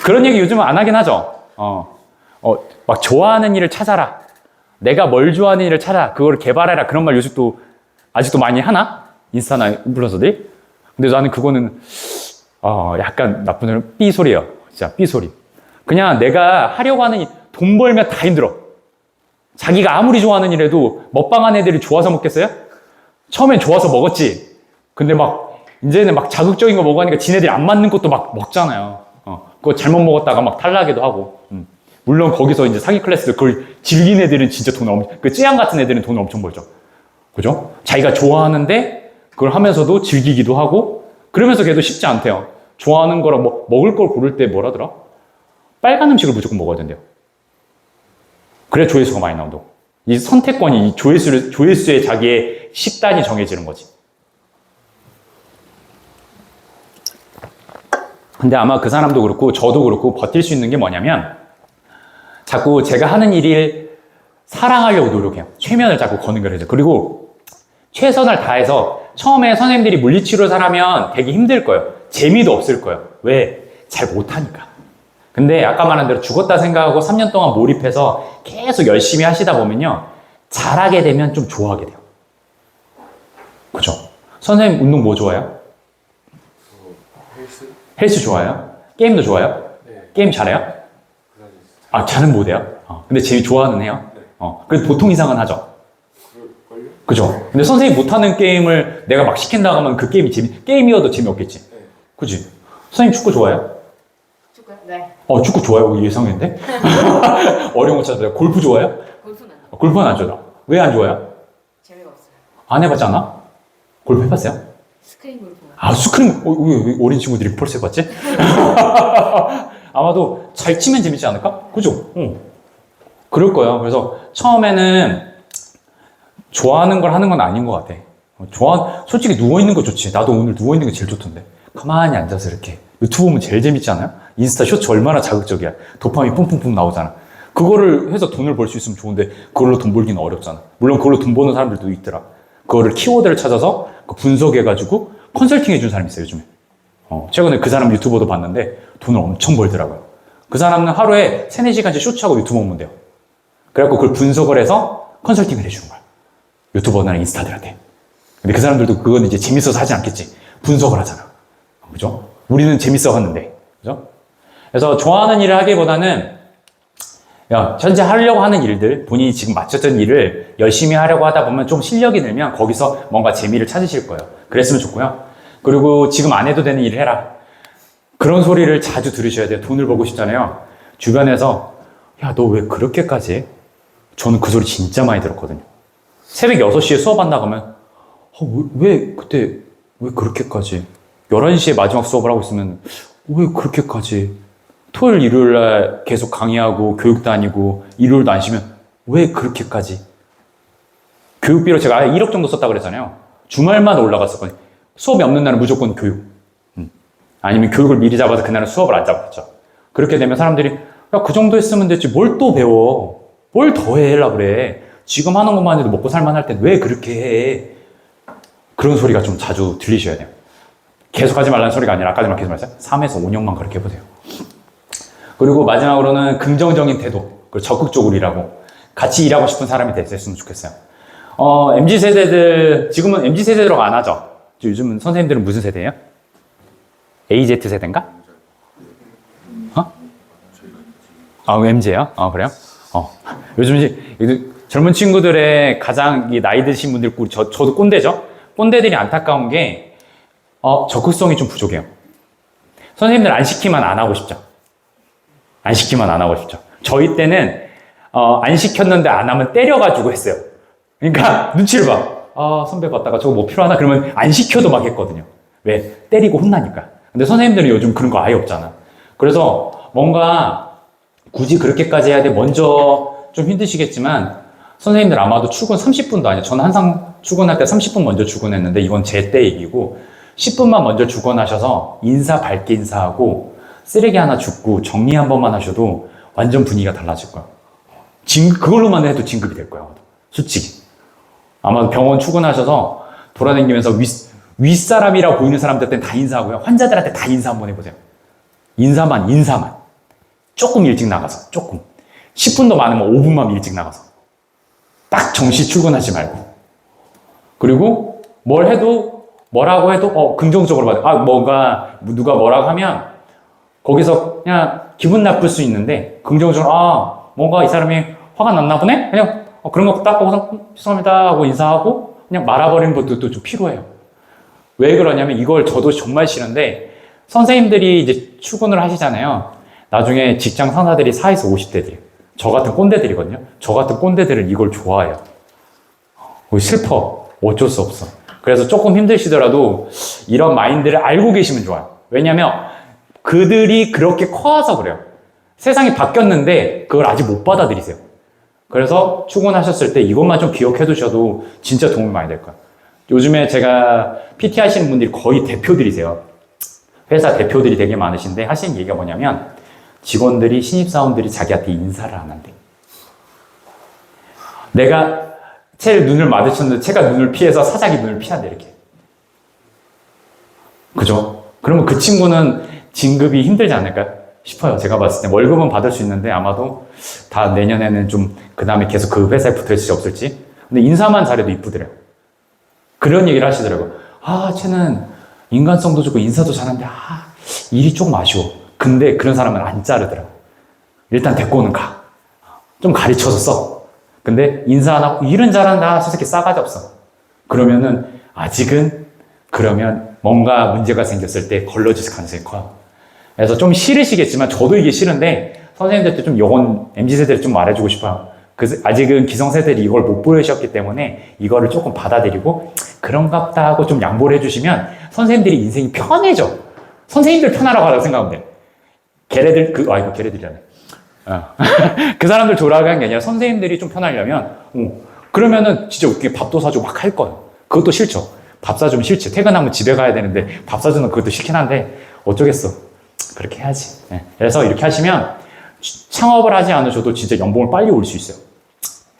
그런 얘기 요즘은 안 하긴 하죠. 막 좋아하는 일을 찾아라. 내가 뭘 좋아하는 일을 찾아. 그걸 개발해라. 그런 말 요즘 아직도 많이 하나? 인스타나 인플루언서들이? 근데 나는 그거는, 약간 나쁜 소리, 삐소리예요. 진짜 삐소리. 그냥 내가 하려고 하는 일, 돈 벌면 다 힘들어. 자기가 아무리 좋아하는 일해도 먹방한 애들이 좋아서 먹겠어요? 처음엔 좋아서 먹었지. 근데 이제는 자극적인 거 먹으니까 지네들이 안 맞는 것도 막 먹잖아요. 그거 잘못 먹었다가 막 탈나기도 하고. 물론 거기서 이제 사기 클래스들 그걸 즐긴 애들은 진짜 그 쯔양 같은 애들은 돈을 엄청 벌죠. 그죠? 자기가 좋아하는데 그걸 하면서도 즐기기도 하고 그러면서 걔도 쉽지 않대요. 좋아하는 거랑 먹을 걸 고를 때 뭐라더라? 빨간 음식을 무조건 먹어야 된대요. 그래 조회수가 많이 나온다고. 이 선택권이 이 조회수에 자기의 식단이 정해지는 거지. 근데 아마 그 사람도 그렇고 저도 그렇고 버틸 수 있는 게 뭐냐면 자꾸 제가 하는 일을 사랑하려고 노력해요. 최면을 자꾸 거는 거죠. 그리고 최선을 다해서 처음에 선생님들이 물리치료를 하면 되게 힘들 거예요. 재미도 없을 거예요. 왜? 잘 못하니까. 근데 아까 말한 대로 죽었다 생각하고 3년 동안 몰입해서 계속 열심히 하시다 보면요. 잘하게 되면 좀 좋아하게 돼요. 그죠? 선생님 운동 뭐 좋아해요? 헬스 좋아해요? 게임도 좋아해요? 네. 게임 잘해요? 잘은 못해요? 근데 좋아하는 해요? 네. 그래도 보통 이상은 하죠? 그럴걸요? 그죠? 근데 선생님 못하는 게임을 내가 막 시킨다고 하면 그 게임이어도 재미없겠지? 네. 그지? 선생님 축구 좋아해요? 축구요? 네. 축구 좋아요? 예상했는데? 어려운 거 찾아요. 골프 좋아해요? 골프는 골프는 안 좋아. 왜 안 좋아요? 재미가 없어요. 안 해봤잖아? 골프 해봤어요? 스크린 골프. 스크린, 왜 어린 친구들이 벌써 해봤지? 아마도 잘 치면 재밌지 않을까? 그죠? 그럴 거예요. 그래서 처음에는 좋아하는 걸 하는 건 아닌 것 같아. 솔직히 누워있는 거 좋지. 나도 오늘 누워있는 게 제일 좋던데. 가만히 앉아서 이렇게. 유튜브 보면 제일 재밌지 않아요? 인스타 쇼츠 얼마나 자극적이야. 도파민 뿜뿜뿜 나오잖아. 그거를 해서 돈을 벌 수 있으면 좋은데 그걸로 돈 벌기는 어렵잖아. 물론 그걸로 돈 버는 사람들도 있더라. 그거를 키워드를 찾아서 분석해가지고 컨설팅 해준 사람이 있어요, 요즘에. 최근에 그 사람 유튜버도 봤는데 돈을 엄청 벌더라고요. 그 사람은 하루에 3, 4시간씩 쇼츠하고 유튜브 보면 돼요. 그래갖고 그걸 분석을 해서 컨설팅을 해주는 거야. 유튜버나 인스타들한테. 근데 그 사람들도 그건 이제 재밌어서 하지 않겠지. 분석을 하잖아. 그죠? 우리는 재밌어 하는데. 그죠? 그래서 좋아하는 일을 하기보다는 현재 하려고 하는 일들, 본인이 지금 맞췄던 일을 열심히 하려고 하다 보면 좀 실력이 늘면 거기서 뭔가 재미를 찾으실 거예요. 그랬으면 좋고요. 그리고 지금 안 해도 되는 일을 해라. 그런 소리를 자주 들으셔야 돼요. 돈을 벌고 싶잖아요. 주변에서 야, 너 왜 그렇게까지 해? 저는 그 소리 진짜 많이 들었거든요. 새벽 6시에 수업한다고 하면 그때 왜 그렇게까지 11시에 마지막 수업을 하고 있으면 왜 그렇게까지 토요일 일요일 날 계속 강의하고 교육 다니고 일요일도 안 쉬면 왜 그렇게까지 교육비로 제가 1억 정도 썼다고 그랬잖아요. 주말만 올라갔었거든요. 수업이 없는 날은 무조건 교육. 아니면 교육을 미리 잡아서 그날은 수업을 안 잡았죠. 그렇게 되면 사람들이 야, 그 정도 했으면 됐지 뭘 또 배워. 뭘 더 하려고 그래. 지금 하는 것만 해도 먹고 살만할 땐 왜 그렇게 해. 그런 소리가 좀 자주 들리셔야 돼요. 계속 하지 말라는 소리가 아니라 아까 전에 계속 말했어요. 3에서 5년만 그렇게 해보세요. 그리고 마지막으로는 긍정적인 태도, 그리고 적극적으로 일하고 같이 일하고 싶은 사람이 됐으면 좋겠어요. MZ세대들, 지금은 MZ세대라고 안 하죠? 요즘은 선생님들은 무슨 세대예요? AZ세대인가? MZ예요? 그래요? 요즘 젊은 친구들의 가장 나이 드신 분들, 저도 꼰대죠? 꼰대들이 안타까운 게, 적극성이 좀 부족해요. 선생님들 안 시키면 안 하고 싶죠? 안 시키면 안 하고 싶죠? 저희 때는, 안 시켰는데 안 하면 때려가지고 했어요. 그러니까, 눈치를 봐. 선배 봤다가 저거 뭐 필요하나? 그러면 안 시켜도 막 했거든요. 왜? 때리고 혼나니까. 근데 선생님들은 요즘 그런 거 아예 없잖아. 그래서 뭔가 굳이 그렇게까지 해야 돼. 먼저 좀 힘드시겠지만, 선생님들 아마도 출근 30분도 아니에요. 저는 항상 출근할 때 30분 먼저 출근했는데, 이건 제 때 얘기고, 10분만 먼저 출근하셔서 밝게 인사하고, 쓰레기 하나 줍고, 정리 한 번만 하셔도 완전 분위기가 달라질 거야. 그걸로만 해도 진급이 될 거야. 솔직히. 아마 병원 출근하셔서 돌아다니면서 윗사람이라고 보이는 사람들한테 다 인사하고요. 환자들한테 다 인사 한번 해보세요. 인사만. 조금 일찍 나가서, 조금. 10분 더 많으면 5분만 일찍 나가서. 딱 정시 출근하지 말고. 그리고 뭐라고 해도, 긍정적으로 받아요. 누가 뭐라고 하면, 거기서 그냥 기분 나쁠 수 있는데, 긍정적으로, 뭔가 이 사람이 화가 났나 보네? 그냥, 그런 거 딱 보고서, 죄송합니다 하고 인사하고, 그냥 말아버리는 것도 좀 필요해요. 왜 그러냐면, 이걸 저도 정말 싫은데, 선생님들이 이제 출근을 하시잖아요. 나중에 직장 상사들이 40에서 50대들이에요. 저 같은 꼰대들이거든요. 저 같은 꼰대들은 이걸 좋아해요. 슬퍼. 어쩔 수 없어. 그래서 조금 힘드시더라도 이런 마인드를 알고 계시면 좋아요. 왜냐면 그들이 그렇게 커서 그래요. 세상이 바뀌었는데 그걸 아직 못 받아들이세요. 그래서 출근하셨을 때 이것만 좀 기억해 두셔도 진짜 도움이 많이 될 거예요. 요즘에 제가 PT 하시는 분들이 거의 대표들이세요. 회사 대표들이 되게 많으신데 하시는 얘기가 뭐냐면 직원들이, 신입사원들이 자기한테 인사를 안 한대. 내가 채를 눈을 마주쳤는데 채가 눈을 피해서 사장이 눈을 피한대, 이렇게. 그죠? 그러면 그 친구는 진급이 힘들지 않을까요? 싶어요. 제가 봤을 때. 월급은 받을 수 있는데 아마도 다 내년에는 좀 그 다음에 계속 그 회사에 붙어 있을지 없을지. 근데 인사만 잘해도 이쁘더래요. 그런 얘기를 하시더라고요. 쟤는 인간성도 좋고 인사도 잘하는데 일이 조금 아쉬워. 근데 그런 사람은 안 자르더라고. 일단 데리고는 가. 좀 가르쳐서 써. 근데 인사 안 하고 일은 잘한다. 저 새끼 싸가지 없어. 그러면은 아직은 그러면 뭔가 문제가 생겼을 때 걸러질 가능성이 커요. 그래서 좀 싫으시겠지만 저도 이게 싫은데 선생님들도 좀 요건 MZ세대를 좀 말해주고 싶어요. 아직은 기성세대들이 이걸 못 보여주셨기 때문에 이거를 조금 받아들이고 그런갑다 하고 좀 양보를 해주시면 선생님들이 인생이 편해져. 선생님들 편하라고 하라고 생각하면 돼. 걔네들이라네. 그 사람들 졸아가는 게 아니라 선생님들이 좀 편하려면, 그러면은 진짜 웃기게 밥도 사주고 막 할 거예요. 그것도 싫죠. 밥 사주면 싫지. 퇴근하면 집에 가야 되는데 밥 사주는 그것도 싫긴 한데 어쩌겠어. 그렇게 해야지. 그래서 이렇게 하시면 창업을 하지 않으셔도 진짜 연봉을 빨리 올 수 있어요.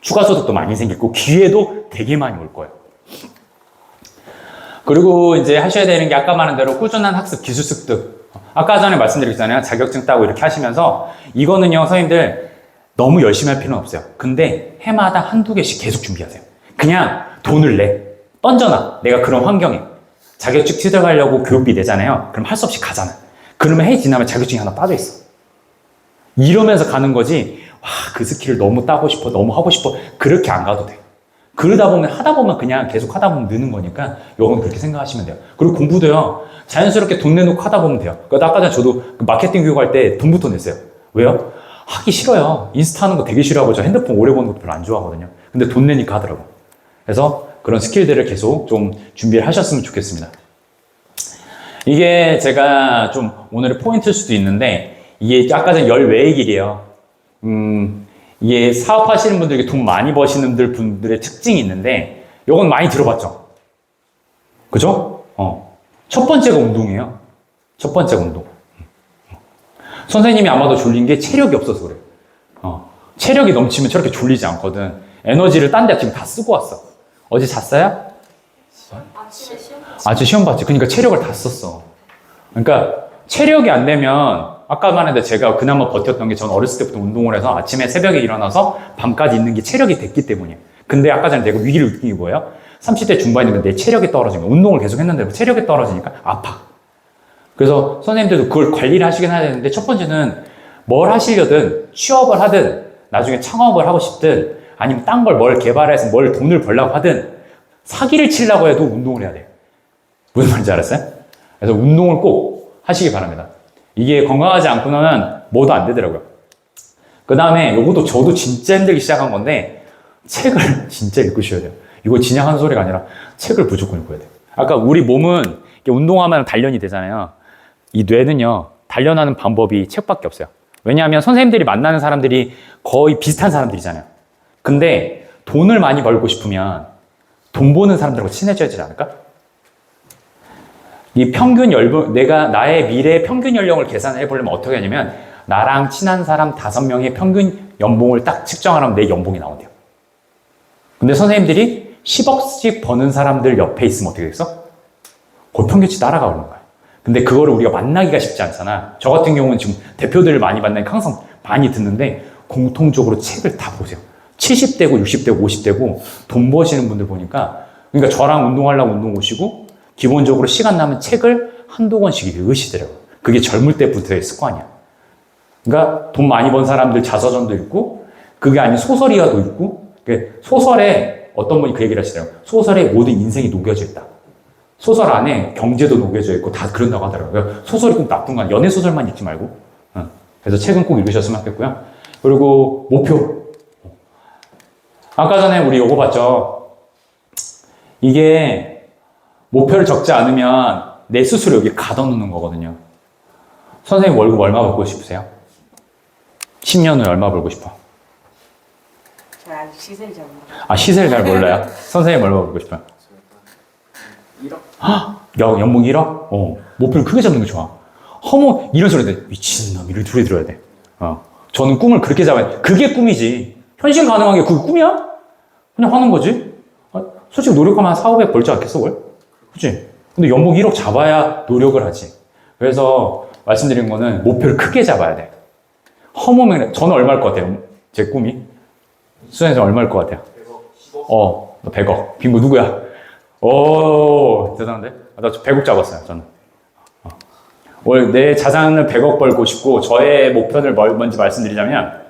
추가 소득도 많이 생기고 기회도 되게 많이 올 거예요. 그리고 이제 하셔야 되는 게 아까 말한 대로 꾸준한 학습, 기술 습득. 아까 전에 말씀드렸잖아요. 자격증 따고 이렇게 하시면서 이거는요, 선생님들 너무 열심히 할 필요는 없어요. 근데 해마다 한두 개씩 계속 준비하세요. 그냥 돈을 던져놔. 내가 그런 환경에. 자격증 취득하려고 교육비 내잖아요. 그럼 할 수 없이 가잖아. 그러면 해 지나면 자격증이 하나 빠져있어. 이러면서 가는 거지, 그 스킬을 너무 따고 싶어, 너무 하고 싶어. 그렇게 안 가도 돼. 하다 보면 그냥 계속 하다 보면 느는 거니까, 이건 그렇게 생각하시면 돼요. 그리고 공부도요, 자연스럽게 돈 내놓고 하다 보면 돼요. 그러니까 아까 전에 저도 마케팅 교육할 때 돈부터 냈어요. 왜요? 하기 싫어요. 인스타 하는 거 되게 싫어하고, 저 핸드폰 오래 보는 것도 별로 안 좋아하거든요. 근데 돈 내니까 하더라고. 그래서 그런 스킬들을 계속 좀 준비를 하셨으면 좋겠습니다. 이게 제가 좀 오늘의 포인트일 수도 있는데, 이게 아까 전에 열외의 길이에요. 이게 사업하시는 분들에게 돈 많이 버시는 분들의 특징이 있는데, 요건 많이 들어봤죠? 그죠? 첫 번째가 운동이에요. 첫 번째가 운동. 선생님이 아마도 졸린 게 체력이 없어서 그래요. 체력이 넘치면 저렇게 졸리지 않거든. 에너지를 딴 데 지금 다 쓰고 왔어. 어제 잤어요? 아침에 시험 아주 시험 봤지. 그러니까 체력을 다 썼어. 그러니까 체력이 안 되면 아까 말했는데 제가 그나마 버텼던 게 저는 어렸을 때부터 운동을 해서 아침에 새벽에 일어나서 밤까지 있는 게 체력이 됐기 때문이에요. 근데 아까 전에 내가 위기를 느낀 게 뭐예요? 30대 중반이면 내 체력이 떨어진 거야. 운동을 계속 했는데 체력이 떨어지니까 아파. 그래서 선생님들도 그걸 관리를 하시긴 해야 되는데 첫 번째는 뭘 하시려든 취업을 하든 나중에 창업을 하고 싶든 아니면 딴 걸 뭘 개발해서 뭘 돈을 벌려고 하든 사기를 치려고 해도 운동을 해야 돼요. 무슨 말인지 알았어요? 그래서 운동을 꼭 하시기 바랍니다. 이게 건강하지 않고는 뭐도 안 되더라고요. 그 다음에 요것도 저도 진짜 힘들기 시작한 건데 책을 진짜 읽으셔야 돼요. 이거 진양하는 소리가 아니라 책을 무조건 읽어야 돼요. 아까 우리 몸은 이렇게 운동하면 단련이 되잖아요. 이 뇌는요, 단련하는 방법이 책밖에 없어요. 왜냐하면 선생님들이 만나는 사람들이 거의 비슷한 사람들이잖아요. 근데 돈을 많이 벌고 싶으면 돈 버는 사람들하고 친해져야 되지 않을까? 이 평균 내가 나의 미래의 평균 연령을 계산해 보려면 어떻게 하냐면 나랑 친한 사람 5명의 평균 연봉을 딱 측정하면 내 연봉이 나온대요. 근데 선생님들이 10억씩 버는 사람들 옆에 있으면 어떻게 되겠어? 그 평균치 따라가 오는 거야. 근데 그거를 우리가 만나기가 쉽지 않잖아. 저 같은 경우는 지금 대표들을 많이 만나니까 항상 많이 듣는데 공통적으로 책을 다 보세요. 70대고 60대고 50대고 돈 버시는 분들 보니까 그러니까 저랑 운동하려고 운동 오시고 기본적으로 시간 나면 책을 한두 권씩 읽으시더라고요. 그게 젊을 때부터의 습관이야. 그러니까 돈 많이 번 사람들 자서전도 읽고 그게 아닌 소설이라도 읽고 소설에 어떤 분이 그 얘기를 하시더라고요. 소설에 모든 인생이 녹여져 있다. 소설 안에 경제도 녹여져 있고 다 그런다고 하더라고요. 소설이 꼭 나쁜 건 아니에요. 연애 소설만 읽지 말고. 그래서 책은 꼭 읽으셨으면 좋겠고요. 그리고 목표. 아까 전에 우리 요거 봤죠? 이게 목표를 적지 않으면 내 스스로 여기 가둬놓는 거거든요. 선생님 월급 얼마 벌고 싶으세요? 10년 후에 얼마 벌고 싶어? 저 아직 시세를 잘 몰라요. 아, 시세를 잘 몰라요? 선생님 얼마 벌고 싶어요? 1억? 연봉 1억? 목표를 크게 잡는 게 좋아. 허무, 이런 소리 돼. 미친놈, 이런 소리 들어야 돼. 저는 꿈을 그렇게 잡아요. 그게 꿈이지. 현실 가능한 게 그게 꿈이야? 그냥 하는 거지. 솔직히 노력하면 한 4, 500 벌지 않겠어, 월? 그치? 근데 연봉 1억 잡아야 노력을 하지. 그래서 말씀드린 거는 목표를 크게 잡아야 돼. 허무맹, 저는 얼마일 것 같아요? 제 꿈이? 수현이 얼마일 것 같아요? 100억? 10억? 100억. 빙고 누구야? 오, 대단한데? 나 100억 잡았어요, 저는. 월 내 자산을 100억 벌고 싶고, 저의 목표를 뭔지 말씀드리자면,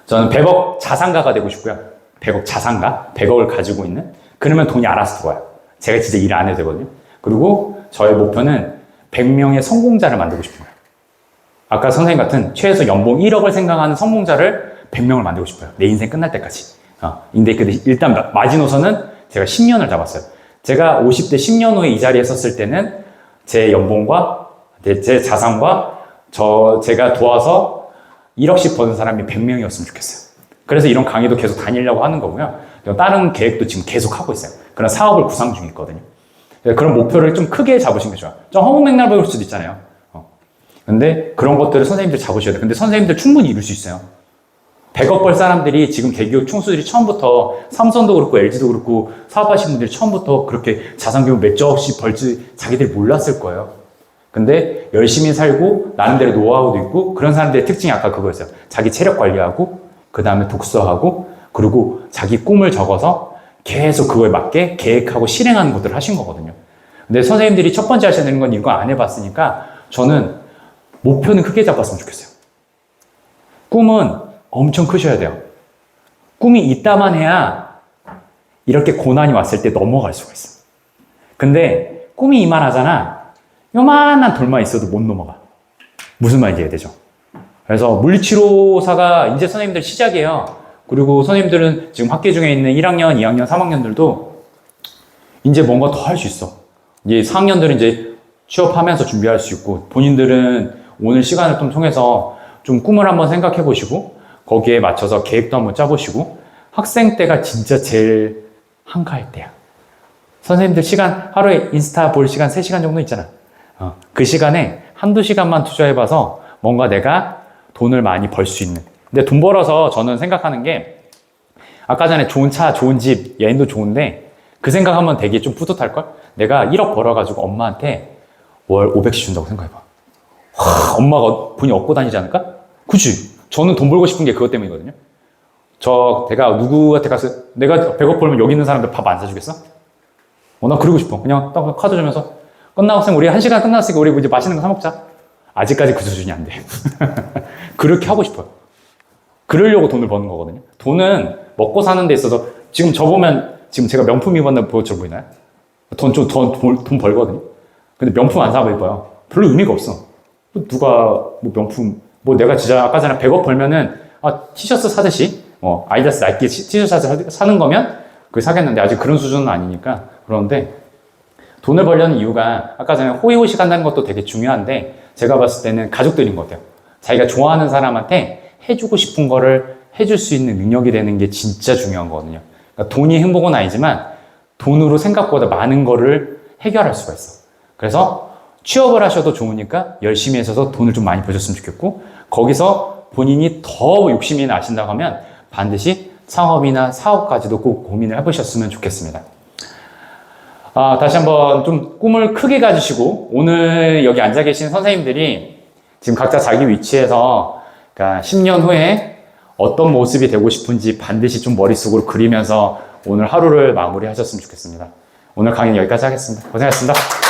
저는 100억 자산가가 되고 싶고요. 100억 자산가? 100억을 가지고 있는? 그러면 돈이 알아서 들어와요. 제가 진짜 일 안 해도 되거든요. 그리고 저의 목표는 100명의 성공자를 만들고 싶어요. 아까 선생님 같은 최소 연봉 1억을 생각하는 성공자를 100명을 만들고 싶어요. 내 인생 끝날 때까지. 근데 일단 마지노선은 제가 10년을 잡았어요. 제가 50대 10년 후에 이 자리에 섰을 때는 제 연봉과 제 자산과 제가 도와서 1억씩 버는 사람이 100명이었으면 좋겠어요. 그래서 이런 강의도 계속 다니려고 하는 거고요. 다른 계획도 지금 계속 하고 있어요. 그런 사업을 구상 중에 있거든요. 그런 목표를 좀 크게 잡으신 게 좋아요. 좀 허무맹랑해 보일 수도 있잖아요. 근데 그런 것들을 선생님들 잡으셔야 돼요. 근데 선생님들 충분히 이룰 수 있어요. 100억 벌 사람들이 지금 대기업 총수들이 처음부터 삼성도 그렇고 LG도 그렇고 사업하시는 분들이 처음부터 그렇게 자산 규모 몇 조억씩 벌지 자기들이 몰랐을 거예요. 근데 열심히 살고 나름대로 노하우도 있고 그런 사람들의 특징이 아까 그거였어요. 자기 체력 관리하고 그 다음에 독서하고 그리고 자기 꿈을 적어서 계속 그거에 맞게 계획하고 실행하는 것들을 하신 거거든요. 근데 선생님들이 첫 번째 하셔야 되는 건 이거 안 해봤으니까 저는 목표는 크게 잡았으면 좋겠어요. 꿈은 엄청 크셔야 돼요. 꿈이 있다만 해야 이렇게 고난이 왔을 때 넘어갈 수가 있어요. 근데 꿈이 이만하잖아. 요만한 돌만 있어도 못 넘어가. 무슨 말인지 이해되죠? 그래서 물리치료사가 이제 선생님들 시작이에요. 그리고 선생님들은 지금 학계 중에 있는 1학년, 2학년, 3학년들도 이제 뭔가 더 할 수 있어. 이제 4학년들은 이제 취업하면서 준비할 수 있고 본인들은 오늘 시간을 좀 통해서 좀 꿈을 한번 생각해 보시고 거기에 맞춰서 계획도 한번 짜보시고 학생 때가 진짜 제일 한가할 때야. 선생님들 시간 하루에 인스타 볼 시간 3시간 정도 있잖아. 그 시간에 한두 시간만 투자해봐서 뭔가 내가 돈을 많이 벌 수 있는. 근데 돈 벌어서 저는 생각하는 게 아까 전에 좋은 차, 좋은 집, 여행도 좋은데 그 생각하면 되게 좀 뿌듯할걸? 내가 1억 벌어가지고 엄마한테 월 500씩 준다고 생각해봐. 엄마가 본인 얻고 다니지 않을까? 그치? 저는 돈 벌고 싶은 게 그것 때문이거든요. 내가 누구한테 가서 내가 100억 벌면 여기 있는 사람들 밥 안 사주겠어? 나 그러고 싶어. 그냥 딱 카드 주면서 끝나고 쌤 우리 1시간 끝났으니까 우리 이제 맛있는 거 사 먹자. 아직까지 그 수준이 안 돼. 그렇게 하고 싶어요. 그러려고 돈을 버는 거거든요. 돈은 먹고 사는 데 있어서 지금 저 보면 지금 제가 명품 입었나 보여줘 보이나요? 돈 벌거든요. 근데 명품 안 사고 입어요. 별로 의미가 없어. 누가 뭐 명품 내가 진짜 아까 전에 100억 벌면은 티셔츠 사듯이 아이다스 나이키 티셔츠 사는 거면 그걸 사겠는데 아직 그런 수준은 아니니까. 그런데 돈을 벌려는 이유가 아까 전에 호의호식 한다는 것도 되게 중요한데 제가 봤을 때는 가족들인 것 같아요. 자기가 좋아하는 사람한테 해주고 싶은 거를 해줄 수 있는 능력이 되는 게 진짜 중요한 거거든요. 그러니까 돈이 행복은 아니지만 돈으로 생각보다 많은 거를 해결할 수가 있어. 그래서 취업을 하셔도 좋으니까 열심히 하셔서 돈을 좀 많이 버셨으면 좋겠고 거기서 본인이 더 욕심이 나신다고 하면 반드시 창업이나 사업까지도 꼭 고민을 해보셨으면 좋겠습니다. 다시 한번 좀 꿈을 크게 가지시고 오늘 여기 앉아 계신 선생님들이 지금 각자 자기 위치에서 그러니까 10년 후에 어떤 모습이 되고 싶은지 반드시 좀 머릿속으로 그리면서 오늘 하루를 마무리하셨으면 좋겠습니다. 오늘 강의는 여기까지 하겠습니다. 고생하셨습니다.